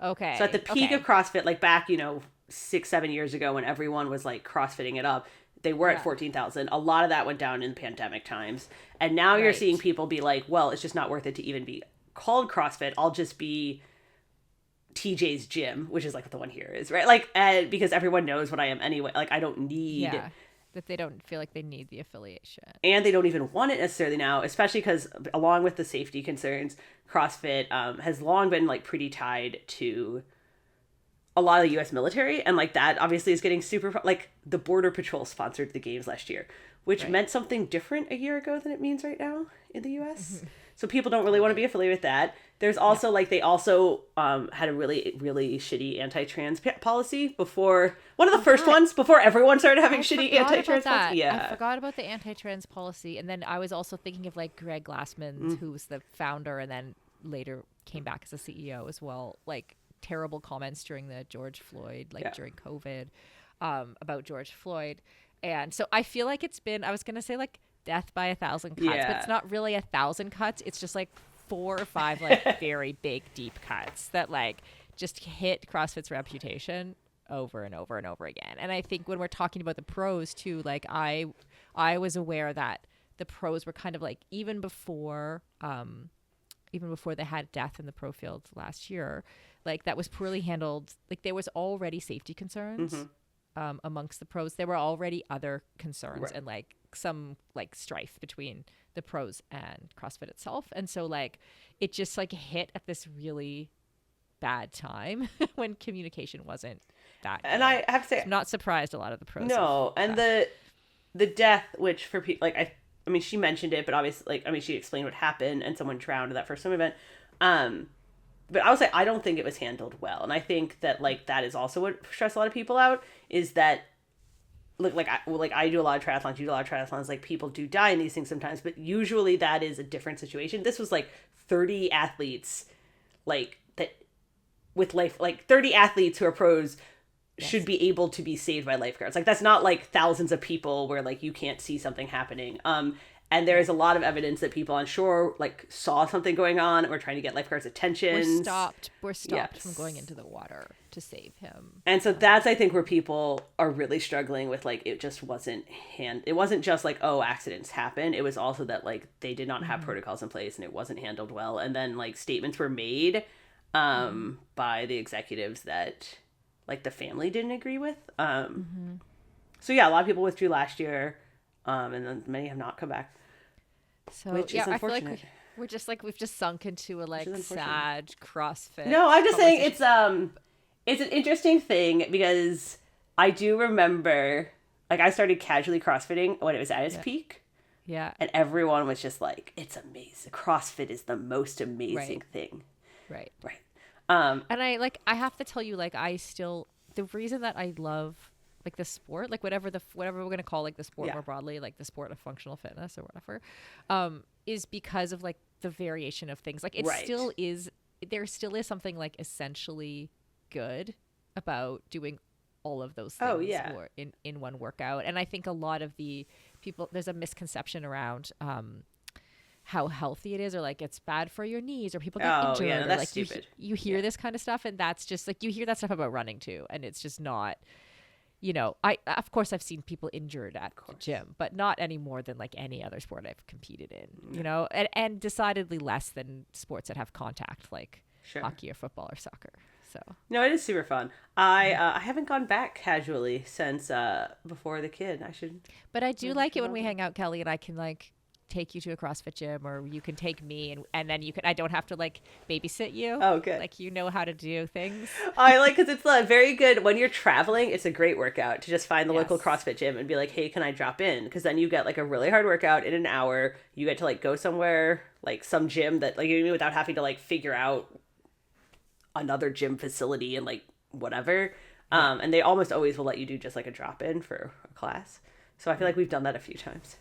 Okay. So at the peak of CrossFit, like back, you know, 6-7 years ago when everyone was like CrossFitting it up, they were at 14,000. A lot of that went down in pandemic times. And now you're seeing people be like, well, it's just not worth it to even be called CrossFit. I'll just be TJ's gym, which is like what the one here is, right? Like, because everyone knows what I am anyway. Like, I don't need... Yeah, that they don't feel like they need the affiliation. And they don't even want it necessarily now, especially because along with the safety concerns, CrossFit has long been like pretty tied to a lot of the U.S. military. And like that obviously is getting super... Like the Border Patrol sponsored the games last year, which meant something different a year ago than it means right now in the U.S. So people don't really want to be affiliated with that. There's also like they also had a really, really shitty anti-trans policy before one of the first ones before everyone started having shitty anti-trans policy. Yeah, I forgot about the anti-trans policy, and then I was also thinking of like Greg Glassman, who was the founder, and then later came back as a CEO as well. Like terrible comments during the George Floyd, during COVID, about George Floyd, and so I feel like it's been. I was gonna say like death by 1,000 cuts, but it's not really 1,000 cuts. It's just like 4 or 5 like very big deep cuts that like just hit CrossFit's reputation over and over and over again. And I think when we're talking about the pros too, like I was aware that the pros were kind of like even before they had death in the pro field last year, like that was poorly handled. Like there was already safety concerns amongst the pros. There were already other concerns and like some like strife between the pros and CrossFit itself. And so like it just like hit at this really bad time when communication wasn't that good. And I have to say, I'm not surprised a lot of the pros. No, and the death, which for people like I mean she mentioned it, but obviously like she explained what happened and someone drowned at that first swim event. But I would say I don't think it was handled well, and I think that like that is also what stressed a lot of people out is that. Look, I do a lot of triathlons, you do a lot of triathlons, like people do die in these things sometimes, but usually that is a different situation. This was like 30 athletes, like that with life, like 30 athletes who are pros should be able to be saved by lifeguards. Like that's not like thousands of people where like you can't see something happening. And there is a lot of evidence that people on shore like saw something going on or trying to get lifeguards' attention. We're stopped from going into the water to save him. And so that's I think where people are really struggling with like it just wasn't it wasn't just like accidents happen. It was also that like they did not have protocols in place and it wasn't handled well. And then like statements were made by the executives that like the family didn't agree with. So yeah, a lot of people withdrew last year. And then many have not come back. So which is unfortunate. I feel like we've just sunk into a like sad CrossFit. No, I'm just saying it's an interesting thing because I do remember like I started casually CrossFitting when it was at its peak. Yeah. And everyone was just like, it's amazing. CrossFit is the most amazing thing. Right. And I have to tell you, like the reason that I love like the sport, like whatever we're going to call like the sport more broadly, like the sport of functional fitness or whatever, is because of like the variation of things. Like there still is something like essentially good about doing all of those things in one workout. And I think a lot of the people, there's a misconception around how healthy it is, or like it's bad for your knees, or people get injured. Yeah, or that's like stupid. You hear this kind of stuff, and that's just like you hear that stuff about running too, and it's just not. You know, of course I've seen people injured at the gym, but not any more than like any other sport I've competed in, you know, and decidedly less than sports that have contact like hockey or football or soccer. So no, it is super fun. I haven't gone back casually since before the kid. I should. But I do like it when we hang out, Kelly, and I can like take you to a CrossFit gym, or you can take me, and then I don't have to like babysit you. Oh, good. Like, you know how to do things. I like, because it's very good when you're traveling. It's a great workout to just find the local CrossFit gym and be like, hey, can I drop in? Because then you get like a really hard workout in an hour. You get to like go somewhere, like some gym that like, you know, without having to like figure out another gym facility and like whatever. And they almost always will let you do just like a drop in for a class. So I feel like we've done that a few times.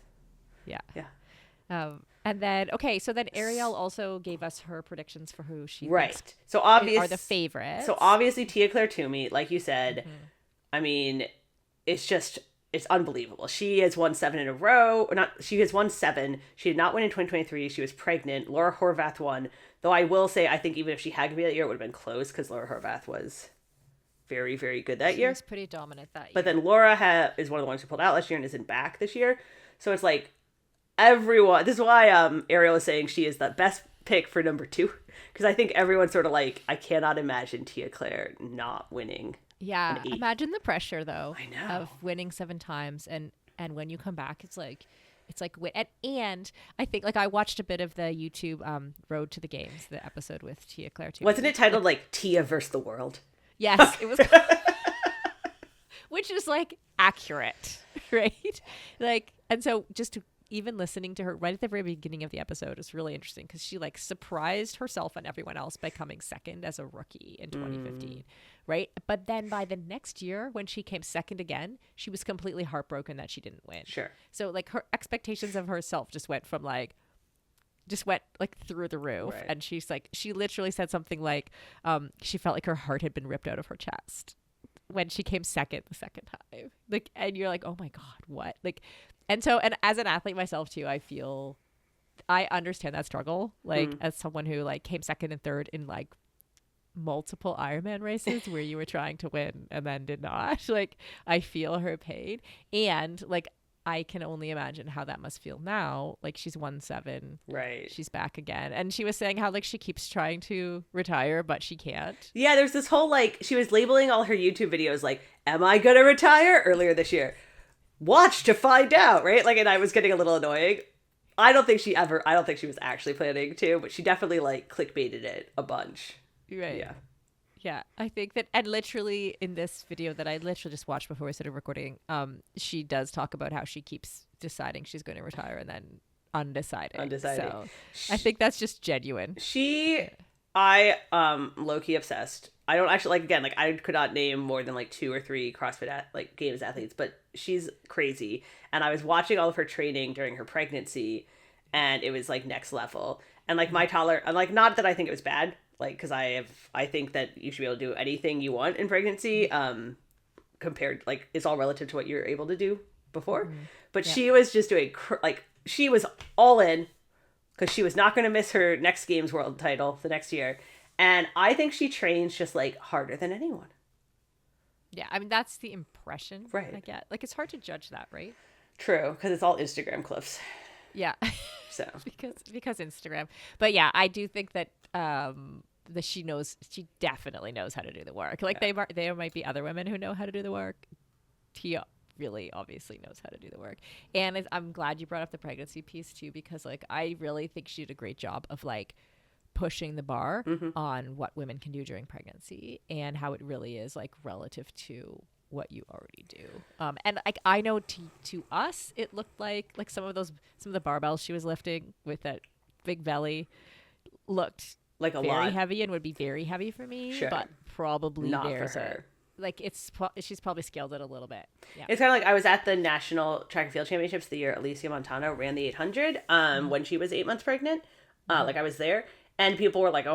Yeah. Yeah. And then, okay, so then Arielle also gave us her predictions for who she thinks so obvious are the favorites. So obviously Tia-Clair Toomey, like you said, I mean, it's unbelievable. She has won 7 in a row. Or not, she has won 7. She did not win in 2023. She was pregnant. Laura Horvath won. Though I will say, I think even if she had to be that year, it would have been close because Laura Horvath was very, very good that year. She was pretty dominant that year. But then Laura is one of the ones who pulled out last year and isn't back this year. So it's like everyone. This is why Arielle is saying she is the best pick for number 2. Because I think everyone's sort of like, I cannot imagine Tia-Clair not winning. Yeah, imagine the pressure though. I know. Of winning 7 times, and when you come back, it's like and I think like I watched a bit of the YouTube Road to the Games, the episode with Tia-Clair Toomey. Wasn't it titled like Tia versus the World? Yes, it was. Which is like accurate, right? Like, and so just even listening to her right at the very beginning of the episode is really interesting because she like surprised herself and everyone else by coming second as a rookie in 2015, right? But then by the next year, when she came second again, she was completely heartbroken that she didn't win. Sure. So like her expectations of herself just went through the roof. Right. And she's like, she literally said something like, she felt like her heart had been ripped out of her chest when she came second the second time. Like, and you're like, oh my God, what? Like, and so, and as an athlete myself too, I understand that struggle. Like as someone who like came second and third in like multiple Ironman races where you were trying to win and then did not. Like, I feel her pain. And like, I can only imagine how that must feel now. Like, she's won 7. Right. She's back again. And she was saying how like she keeps trying to retire, but she can't. Yeah, there's this whole like, she was labeling all her YouTube videos like, am I gonna retire? Earlier this year. Watch to find out, right? Like, and I was getting a little annoying. I don't think she was actually planning to, but she definitely like clickbaited it a bunch. Right. Yeah. Yeah, I think that, and literally in this video that I literally just watched before we started recording, she does talk about how she keeps deciding she's going to retire and then undecided. So I think that's just genuine. I low-key obsessed. I don't actually, like, again, like, I could not name more than like 2 or 3 CrossFit Games athletes, but she's crazy. And I was watching all of her training during her pregnancy, and it was like next level. And like my tolerance, and like, not that I think it was bad, like, because I think that you should be able to do anything you want in pregnancy, compared, like, it's all relative to what you're able to do before. But she was just doing, she was all in, because she was not going to miss her next Games World title the next year. And I think she trains just like harder than anyone. Yeah, I mean, that's the impression I get. Like, it's hard to judge that, right? True, because it's all Instagram clips. Yeah. So because Instagram. But yeah, I do think that she definitely knows how to do the work. Like, there might be other women who know how to do the work. Tia really obviously knows how to do the work. And I'm glad you brought up the pregnancy piece too, because like I really think she did a great job of like pushing the bar on what women can do during pregnancy and how it really is like relative to what you already do. And like I know to us it looked like some of the barbells she was lifting with that big belly looked like a very lot heavy and would be very heavy for me. Sure. But probably not for her. Like she's probably scaled it a little bit. Yeah. It's kind of like I was at the National Track and Field Championships the year Alicia Montano ran the 800 when she was 8 months pregnant. Like I was there. And people were like,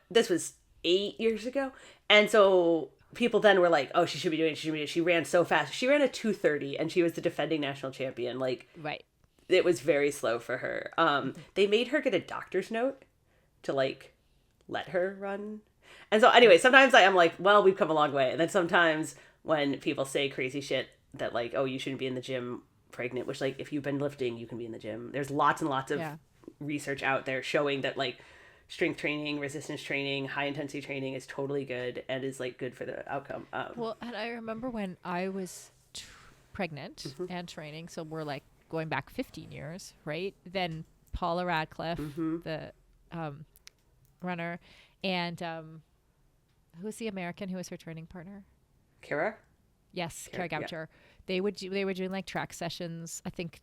this was 8 years ago. And so people then were like, oh, she ran so fast. She ran a 2:30 and she was the defending national champion. Like, right. It was very slow for her. They made her get a doctor's note to like let her run. And so anyway, sometimes I am like, well, we've come a long way. And then sometimes when people say crazy shit that like, oh, you shouldn't be in the gym pregnant, which like if you've been lifting, you can be in the gym. There's lots and lots of research out there showing that like strength training, resistance training, high intensity training is totally good and is like good for the outcome. Well, and I remember when I was pregnant and training, so we're like going back 15 years, right? Then Paula Radcliffe, the runner, and who was the American who was her training partner? Kara? Yes, Kara Goucher. Yeah. They were doing like track sessions. I think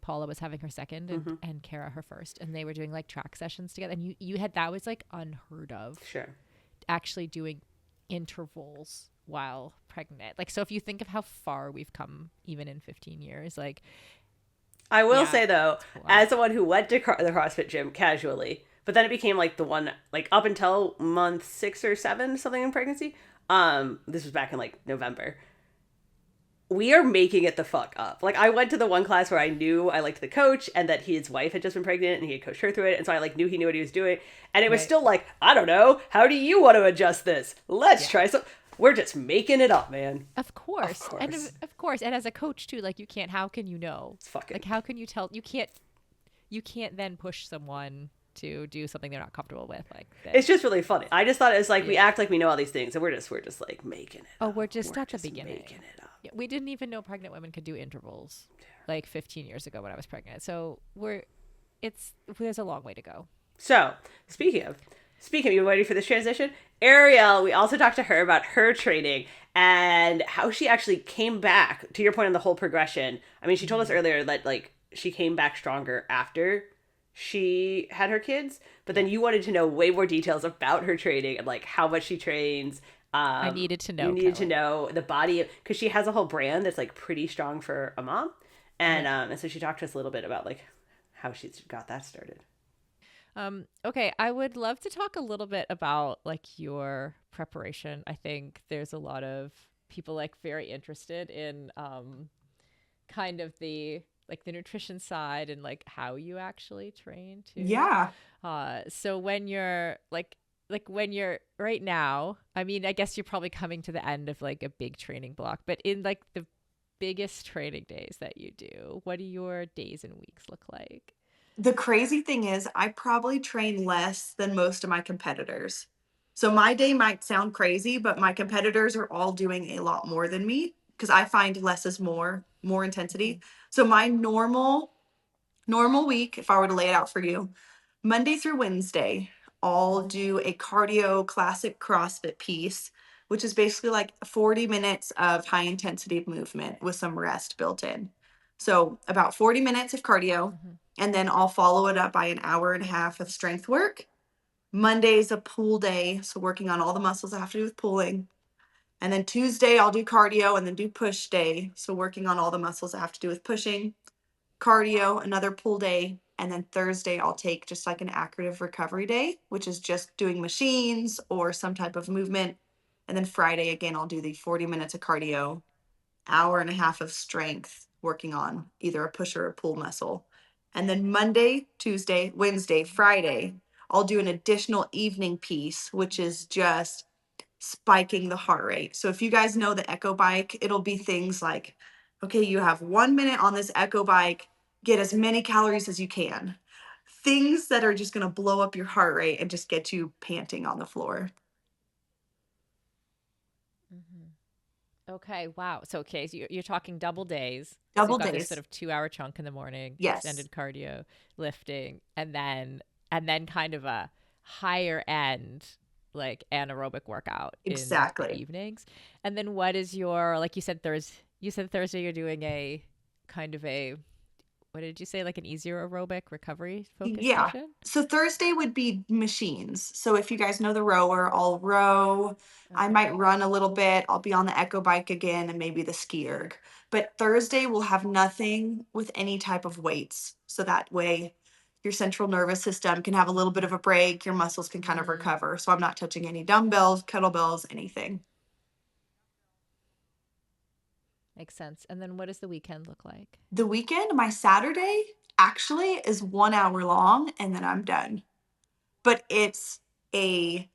Paula was having her second and Kara her first, and they were doing like track sessions together. And you had, that was like unheard of. Sure. Actually doing intervals while pregnant. Like, so if you think of how far we've come even in 15 years, like, I will say though, as someone who went to the CrossFit gym casually, but then it became like the one, like up until month 6 or 7, something in pregnancy. This was back in like November. We are making it the fuck up. Like, I went to the one class where I knew I liked the coach and that his wife had just been pregnant and he had coached her through it. And so I like knew he knew what he was doing. And it was still like, I don't know. How do you want to adjust this? Let's try some. We're just making it up, man. Of course. And of course. And as a coach too, like how can you know? It's fucking. Like, how can you tell? You can't then push someone to do something they're not comfortable with. Like, it's just really funny. I just thought it was like, we act like we know all these things and we're just like making it up. We're just at the beginning. Making it up. Yeah, we didn't even know pregnant women could do intervals like 15 years ago when I was pregnant. So there's a long way to go. So speaking of, you ready for this transition? Arielle, we also talked to her about her training and how she actually came back, to your point on the whole progression. I mean, she told us earlier that like she came back stronger after she had her kids, but then you wanted to know way more details about her training and like how much she trains. I needed to know. You needed to know the body, because she has a whole brand that's like pretty strong for a mom, and so she talked to us a little bit about like how she got that started. Okay, I would love to talk a little bit about like your preparation. I think there's a lot of people like very interested in kind of the like the nutrition side and like how you actually train too. Yeah. So when you're like when you're right now, I mean, I guess you're probably coming to the end of like a big training block, but in like the biggest training days that you do, what do your days and weeks look like? The crazy thing is, I probably train less than most of my competitors. So my day might sound crazy, but my competitors are all doing a lot more than me because I find less is more intensity. So my normal week, if I were to lay it out for you, Monday through Wednesday, I'll do a cardio classic CrossFit piece, which is basically like 40 minutes of high intensity movement with some rest built in. So about 40 minutes of cardio, and then I'll follow it up by an hour and a half of strength work. Monday's a pull day, so working on all the muscles I have to do with pulling. And then Tuesday, I'll do cardio and then do push day, so working on all the muscles I have to do with pushing. Cardio, another pull day, and then Thursday I'll take just like an active recovery day, which is just doing machines or some type of movement. And then Friday again, I'll do the 40 minutes of cardio, hour and a half of strength, working on either a push or a pull muscle. And then Monday, Tuesday, Wednesday, Friday, I'll do an additional evening piece, which is just spiking the heart rate. So if you guys know the Echo bike, it'll be things like, okay, you have 1 minute on this Echo bike, get as many calories as you can. Things that are just going to blow up your heart rate and just get you panting on the floor. Okay, wow. So, so you're talking double days. Double so you've got days. This sort of 2-hour chunk in the morning, yes. Extended cardio, lifting, and then kind of a higher end like anaerobic workout exactly. in the evenings. And then what is your, like you said Thursday you're doing a kind of a, what did you say, like an easier aerobic recovery focus session? So Thursday would be machines. So if you guys know the rower, I'll row. I might run a little bit. I'll be on the Echo bike again and maybe the ski erg. But Thursday will have nothing with any type of weights. So that way your central nervous system can have a little bit of a break. Your muscles can kind of recover. So I'm not touching any dumbbells, kettlebells, anything. Makes sense. And then what does the weekend look like? The weekend, my Saturday actually is 1 hour long and then I'm done. But it's a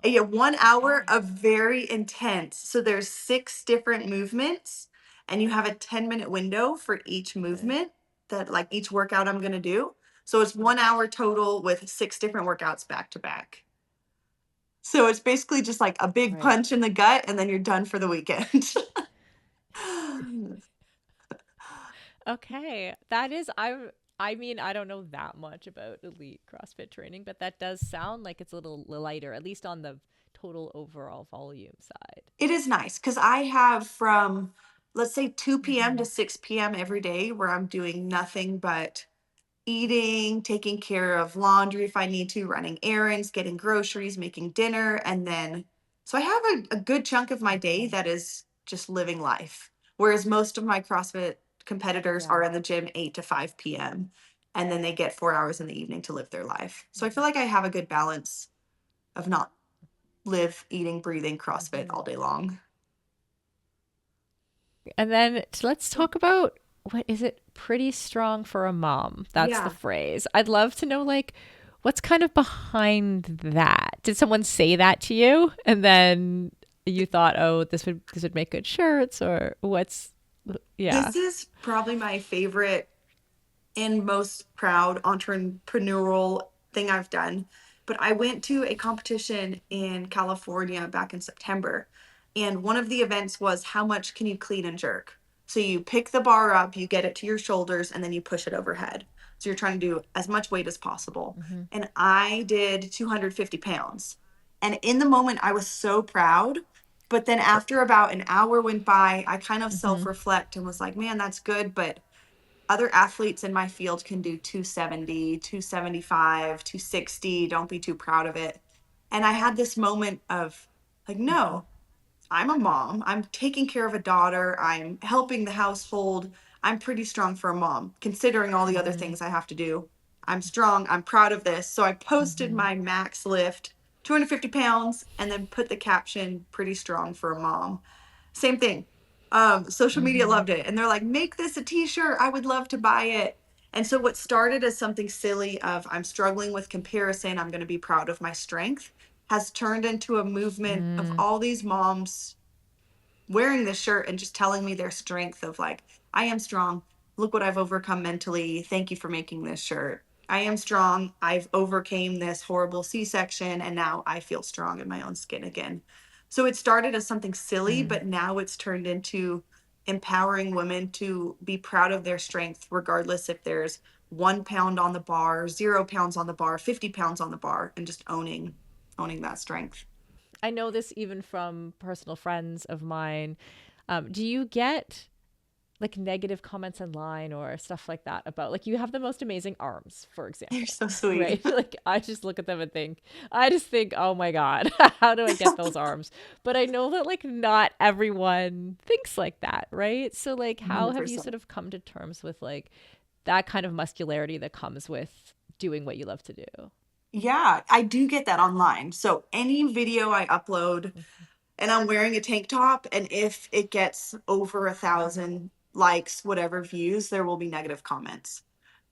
1 hour of very intense. So there's 6 different movements and you have a 10-minute window for each movement that like each workout I'm going to do. So it's 1 hour total with 6 different workouts back to back. So it's basically just like a big punch in the gut and then you're done for the weekend. Okay. That is I mean, I don't know that much about elite CrossFit training, but that does sound like it's a little lighter, at least on the total overall volume side. It is nice because I have from, let's say, 2 p.m. to Mhm. 6 p.m. every day where I'm doing nothing but eating, taking care of laundry if I need to, running errands, getting groceries, making dinner. And then, so I have a good chunk of my day Okay. that is just living life. Whereas most of my CrossFit competitors Yeah. are in the gym 8 to 5 p.m. And then they get 4 hours in the evening to live their life. So I feel like I have a good balance of not live, eating, breathing CrossFit Mhm. all day long. And then let's talk about what is it pretty strong for a mom? That's the Yeah. phrase. I'd love to know like what's kind of behind that. Did someone say that to you and then you thought, "Oh, this would make good shirts," or what's yeah. This is probably my favorite and most proud entrepreneurial thing I've done. But I went to a competition in California back in September. And one of the events was how much can you clean and jerk? So you pick the bar up, you get it to your shoulders, and then you push it overhead. So you're trying to do as much weight as possible. Mhm. And I did 250 pounds. And in the moment, I was so proud. But then after about an hour went by, I kind of self Mhm. reflect and was like, man, that's good. But other athletes in my field can do 270, 275, 260. Don't be too proud of it. And I had this moment of like, Mhm. no, I'm a mom. I'm taking care of a daughter. I'm helping the household. I'm pretty strong for a mom, considering all the other Mhm. things I have to do. I'm strong. I'm proud of this. So I posted Mhm. my max lift, 250 pounds, and then put the caption, pretty strong for a mom. Same thing. Social media Mhm. loved it. And they're like, make this a t-shirt. I would love to buy it. And so what started as something silly of I'm struggling with comparison, I'm going to be proud of my strength, has turned into a movement of Mm. all these moms wearing this shirt and just telling me their strength of like, I am strong. Look what I've overcome mentally. Thank you for making this shirt. I am strong. I've overcame this horrible C-section and now I feel strong in my own skin again. So it started as something silly, Mm. but now it's turned into empowering women to be proud of their strength, regardless if there's 1 pound on the bar, 0 pounds on the bar, 50 pounds on the bar, and just owning that strength. I know this even from personal friends of mine. Do you get like negative comments online or stuff like that about like you have the most amazing arms, for You're example, so sweet. right? Like I just look at them and think, I just think, oh my God, how do I get those arms? But I know that like not everyone thinks like that, right? So like how have you 100%. sort of come to terms with like that kind of muscularity that comes with doing what you love to do? Yeah, I do get that online. So any video I upload and I'm wearing a tank top, and if it gets over 1,000 likes, whatever views, there will be negative comments.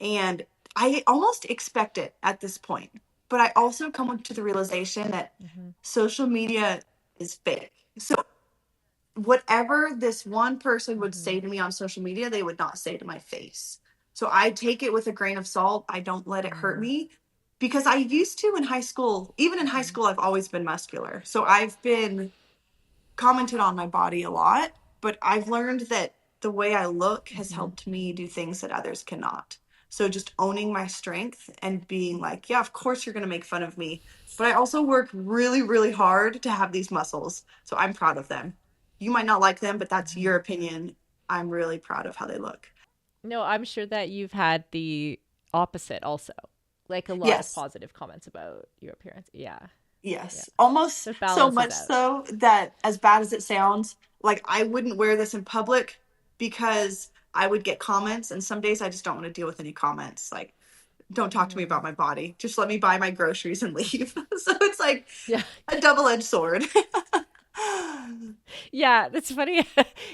And I almost expect it at this point. But I also come to the realization that Mm-hmm. social media is fake. So whatever this one person would Mm-hmm. say to me on social media, they would not say to my face. So I take it with a grain of salt. I don't let it hurt Mm-hmm. me because I used to in high school, even in high school, I've always been muscular. So I've been commented on my body a lot, but I've learned that the way I look has Mm-hmm. helped me do things that others cannot. So just owning my strength and being like, yeah, of course you're going to make fun of me, but I also work really, really hard to have these muscles. So I'm proud of them. You might not like them, but that's Mm-hmm. your opinion. I'm really proud of how they look. No, I'm sure that you've had the opposite also. Like a lot of Yes. positive comments about your appearance. Yeah. Yeah. Yes, almost So it so balances much out. so that as bad as it sounds, like I wouldn't wear this in public because I would get comments, and some days I just don't want to deal with any comments. Like, don't talk to me Mm. about my body. Just let me buy my groceries and leave. So it's like Yeah. a double-edged sword. Yeah, that's funny.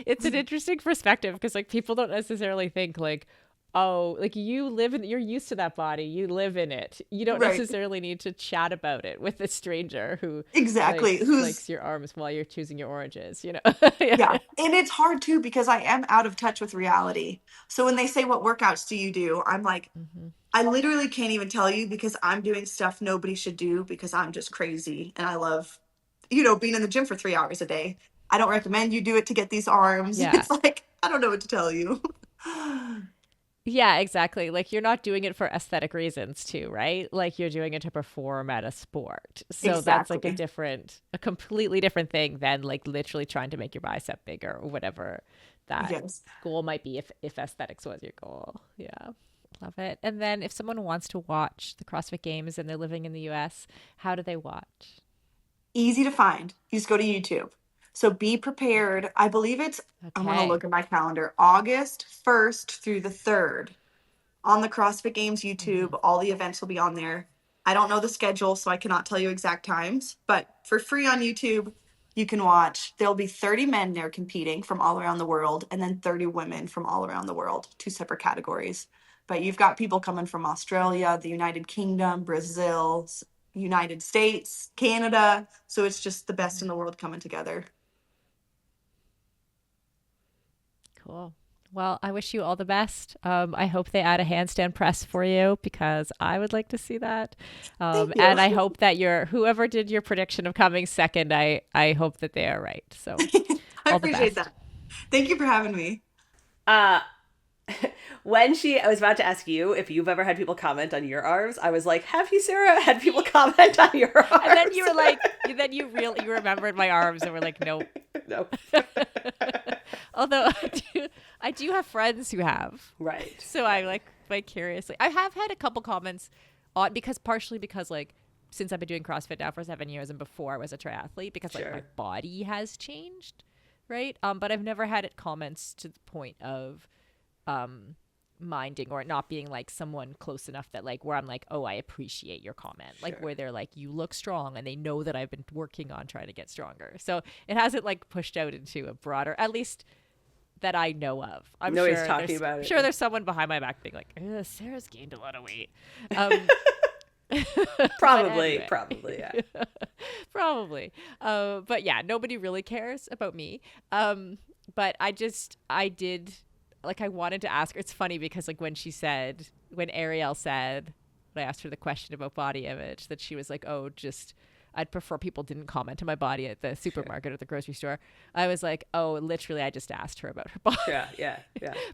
It's an interesting perspective because like people don't necessarily think like, oh, like you're used to that body. You live in it. You don't Right. necessarily need to chat about it with a stranger who Exactly. likes Who's your arms while you're choosing your oranges, you know? Yeah. Yeah. And it's hard too because I am out of touch with reality. So when they say, what workouts do you do? I'm like, Hmm. I literally can't even tell you because I'm doing stuff nobody should do because I'm just crazy and I love, being in the gym for 3 hours a day. I don't recommend you do it to get these arms. Yeah. It's like, I don't know what to tell you. Yeah, exactly. Like you're not doing it for aesthetic reasons too, right? Like you're doing it to perform at a sport. So that's like Exactly. a completely different thing than like literally trying to make your bicep bigger or whatever that Yes. goal might be if aesthetics was your goal. Yeah. Love it. And then if someone wants to watch the CrossFit Games and they're living in the US, how do they watch? Easy to find. You just go to YouTube. So be prepared. I believe it's, I'm going to Okay. look at my calendar, August 1st through the 3rd on the CrossFit Games Mm-hmm. YouTube. All the events will be on there. I don't know the schedule, so I cannot tell you exact times, but for free on YouTube, you can watch. There'll be 30 men there competing from all around the world, and then 30 women from all around the world, two separate categories. But you've got people coming from Australia, the United Kingdom, Brazil, United States, Canada. So it's just the best in the world coming together. Cool. Well, I wish you all the best. I hope they add a handstand press for you because I would like to see that. Thank you. And I hope that whoever did your prediction of coming second, I hope that they are right. So I all the appreciate best. that. Thank you for having me. Uh, I was about to ask you if you've ever had people comment on your arms, I was like, have you, Sarah, had people comment on your arms? And then you were like, you remembered my arms and were like, nope. No. Although I do have friends who have. Right. So I like vicariously. I have had a couple comments on partially because like since I've been doing CrossFit now for 7 years and before I was a triathlete because like Sure. my body has changed, right? But I've never had it comments to the point of minding or it not being like someone close enough that like where I'm like, oh, I appreciate your comment. Like Sure. where they're like, you look strong and they know that I've been working on trying to get stronger. So it hasn't like pushed out into a broader, at least that I know of. I'm Nobody's sure talking about it. sure there's someone behind my back being like, Sarah's gained a lot of weight. Probably, anyway. probably, yeah. Probably. But yeah, nobody really cares about me. But I did, like, I wanted to ask her. It's funny because, like, when Arielle said, when I asked her the question about body image, that she was like, oh, I'd prefer people didn't comment on my body at the supermarket or the grocery store. I was like, oh, literally, I just asked her about her body. Yeah.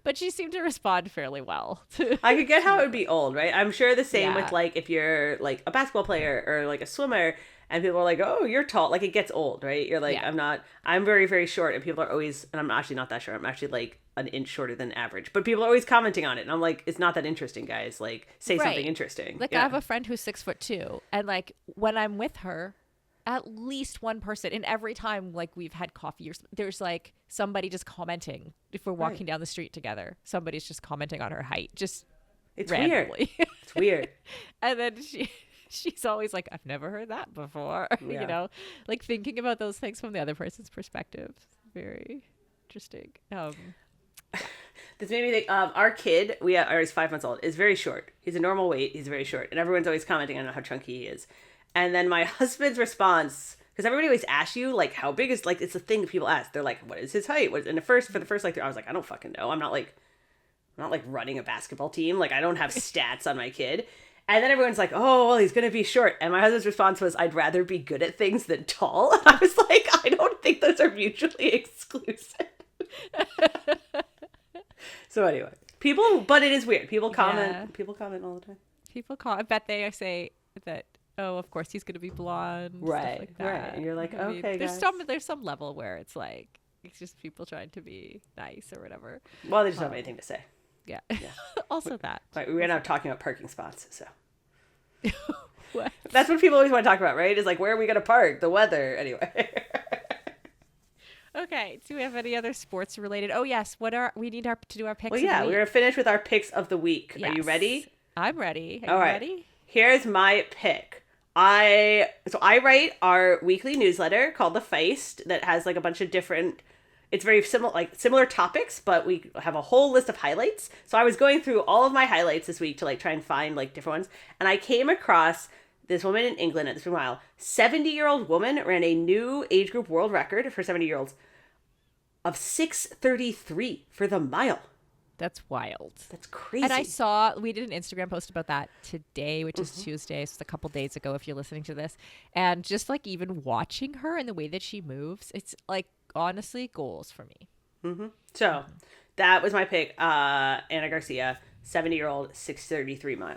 But she seemed to respond fairly well. I could get how it would be old, right? I'm sure the same Yeah. with like if you're like a basketball player or like a swimmer and people are like, oh, you're tall. Like it gets old, right? You're like, Yeah. I'm very, very short and people are always, and I'm actually not that short. I'm actually like an inch shorter than average, but people are always commenting on it. And I'm like, it's not that interesting, guys. Like say something Right. interesting. Like, I have a friend who's 6'2", and like when I'm with her, at least one person, and every time like we've had coffee, there's like somebody just commenting if we're walking down the street together. Somebody's just commenting on her height, just It's randomly. weird. It's weird. And then she's always like, I've never heard that before. Yeah. You know, like thinking about those things from the other person's perspective. Very interesting. This made me think, our kid, he's 5 months old, is very short. He's a normal weight. He's very short. And everyone's always commenting on how chunky he is. And then my husband's response, because everybody always asks you, like, how big is, like, it's a thing that people ask. They're like, what is his height? And for the first, like, I was like, I don't fucking know. I'm not like running a basketball team. Like, I don't have stats on my kid. And then everyone's like, oh, well, he's going to be short. And my husband's response was, I'd rather be good at things than tall. And I was like, I don't think those are mutually exclusive. So anyway, but it is weird. People comment all the time. I bet they say that, oh, of course he's going to be blonde. Right, stuff like that. right. And you're like, I mean, okay, there's guys. there's some level where it's like, it's just people trying to be nice or whatever. Well, they just don't have anything to say. Yeah. Also that. Right, we ran out talking about parking spots, so. What? That's what people always want to talk about, right? Is like, where are we going to park? The weather. Anyway. Okay. Do we have any other sports related? Oh yes. We need to do our picks. Well, of the yeah, week. we're going to finish with our picks of the week. Yes. Are you ready? I'm ready. All right. Ready? Here's my pick. I write our weekly newsletter called the Feist that has like a bunch of different, it's very similar topics, but we have a whole list of highlights. So I was going through all of my highlights this week to like try and find like different ones. And I came across this woman in England at this while. 70-year-old woman ran a new age group world record for 70-year-olds of 6:33 for the mile. That's wild. That's crazy. And we did an Instagram post about that today, which is Tuesday. So it's a couple days ago if you're listening to this. And just like even watching her and the way that she moves, it's like honestly goals for me. So that was my pick. Anna Garcia, 70-year-old 6:33 mile.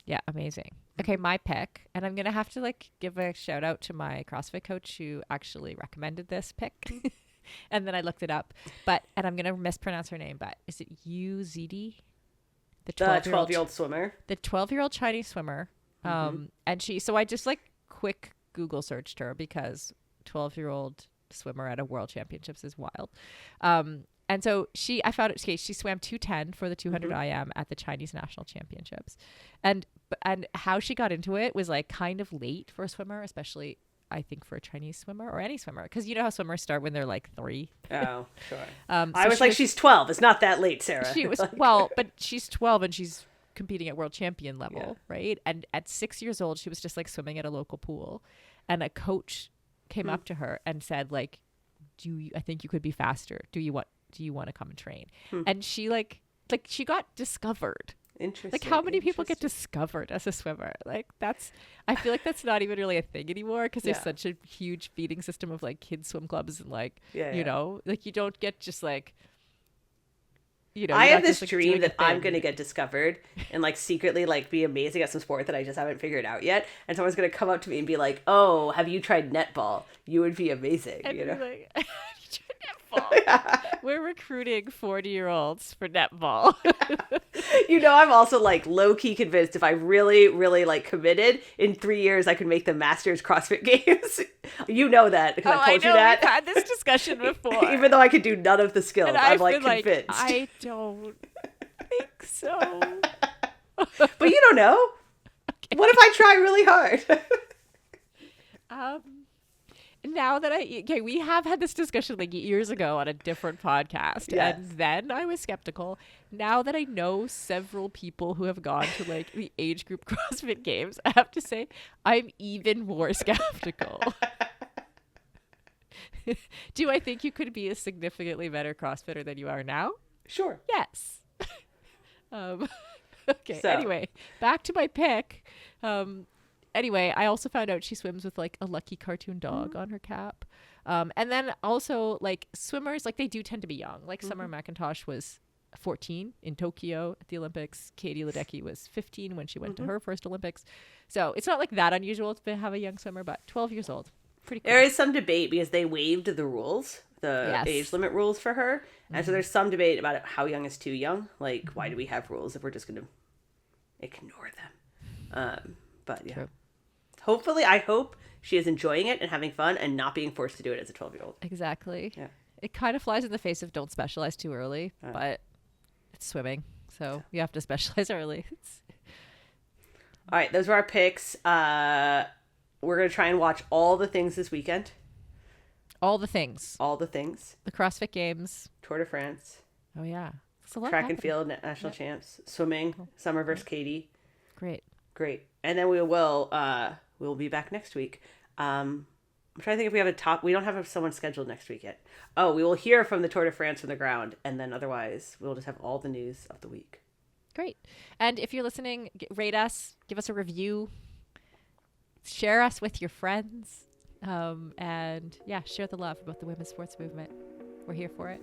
Yeah, amazing. Okay, my pick, and I'm gonna have to like give a shout out to my CrossFit coach who actually recommended this pick, and then I looked it up. And I'm gonna mispronounce her name, but is it Yu Zidi? The 12-year-old swimmer. The 12-year-old Chinese swimmer. And so I just like quick Google searched her because 12-year-old swimmer at a world championships is wild. And so I found it. Okay, she swam 2:10 for the 200 IM at the Chinese national championships, and how she got into it was like kind of late for a swimmer, especially I think for a Chinese swimmer or any swimmer, because you know how swimmers start when they're like 3. Oh, sure. So I was like, she's 12. It's not that late, Sarah. She was but she's 12 and she's competing at world champion level, right? And at 6 years old, she was just like swimming at a local pool, and a coach came up to her and said like, I think you could be faster. Do you want to come and train? And she like she got discovered. Interesting. Like how many people get discovered as a swimmer? Like I feel like that's not even really a thing anymore because there's such a huge feeding system of like kids swim clubs and like, you know, like you don't get just like, you know, I have this dream that I'm going to get discovered and like secretly like be amazing at some sport that I just haven't figured out yet. And someone's going to come up to me and be like, oh, have you tried netball? You would be amazing. And you know? like, have you tried netball? Yeah. We're recruiting 40-year-olds for netball. You know, I'm also like low-key convinced if I really, really like committed, in 3 years I could make the Masters CrossFit Games. You know that because I told you that. We've had this discussion before. Even though I could do none of the skills, I'm like convinced. I don't think so. But you don't know. Okay. What if I try really hard? Now that we have had this discussion like years ago on a different podcast, and then I was skeptical. Now that I know several people who have gone to like the age group CrossFit Games, I have to say I'm even more skeptical. Do I think you could be a significantly better CrossFitter than you are now? Sure. Yes. Okay. So. Anyway, back to my pick. Anyway, I also found out she swims with like a lucky cartoon dog on her cap. And then also like swimmers, like they do tend to be young. Like Sara McIntosh was 14 in Tokyo at the Olympics. Katie Ledecky was 15 when she went to her first Olympics. So it's not like that unusual to have a young swimmer, but 12 years old. Pretty cool. There is some debate because they waived the rules, the age limit rules for her. And so there's some debate about how young is too young. Like, why do we have rules if we're just going to ignore them? But yeah. True. Hopefully, I hope she is enjoying it and having fun and not being forced to do it as a 12-year-old. Exactly. Yeah. It kind of flies in the face of don't specialize too early, but it's swimming. So you have to specialize early. All right. Those were our picks. We're going to try and watch all the things this weekend. All the things. All the things. The CrossFit Games. Tour de France. Oh, yeah. Track and field national champs. Swimming. Summer versus Katie. Great. And then we'll be back next week. I'm trying to think if we have we don't have someone scheduled next week yet. Oh, we will hear from the Tour de France from the ground. And then otherwise we'll just have all the news of the week. Great. And if you're listening, rate us, give us a review, share us with your friends. And share the love about the women's sports movement. We're here for it.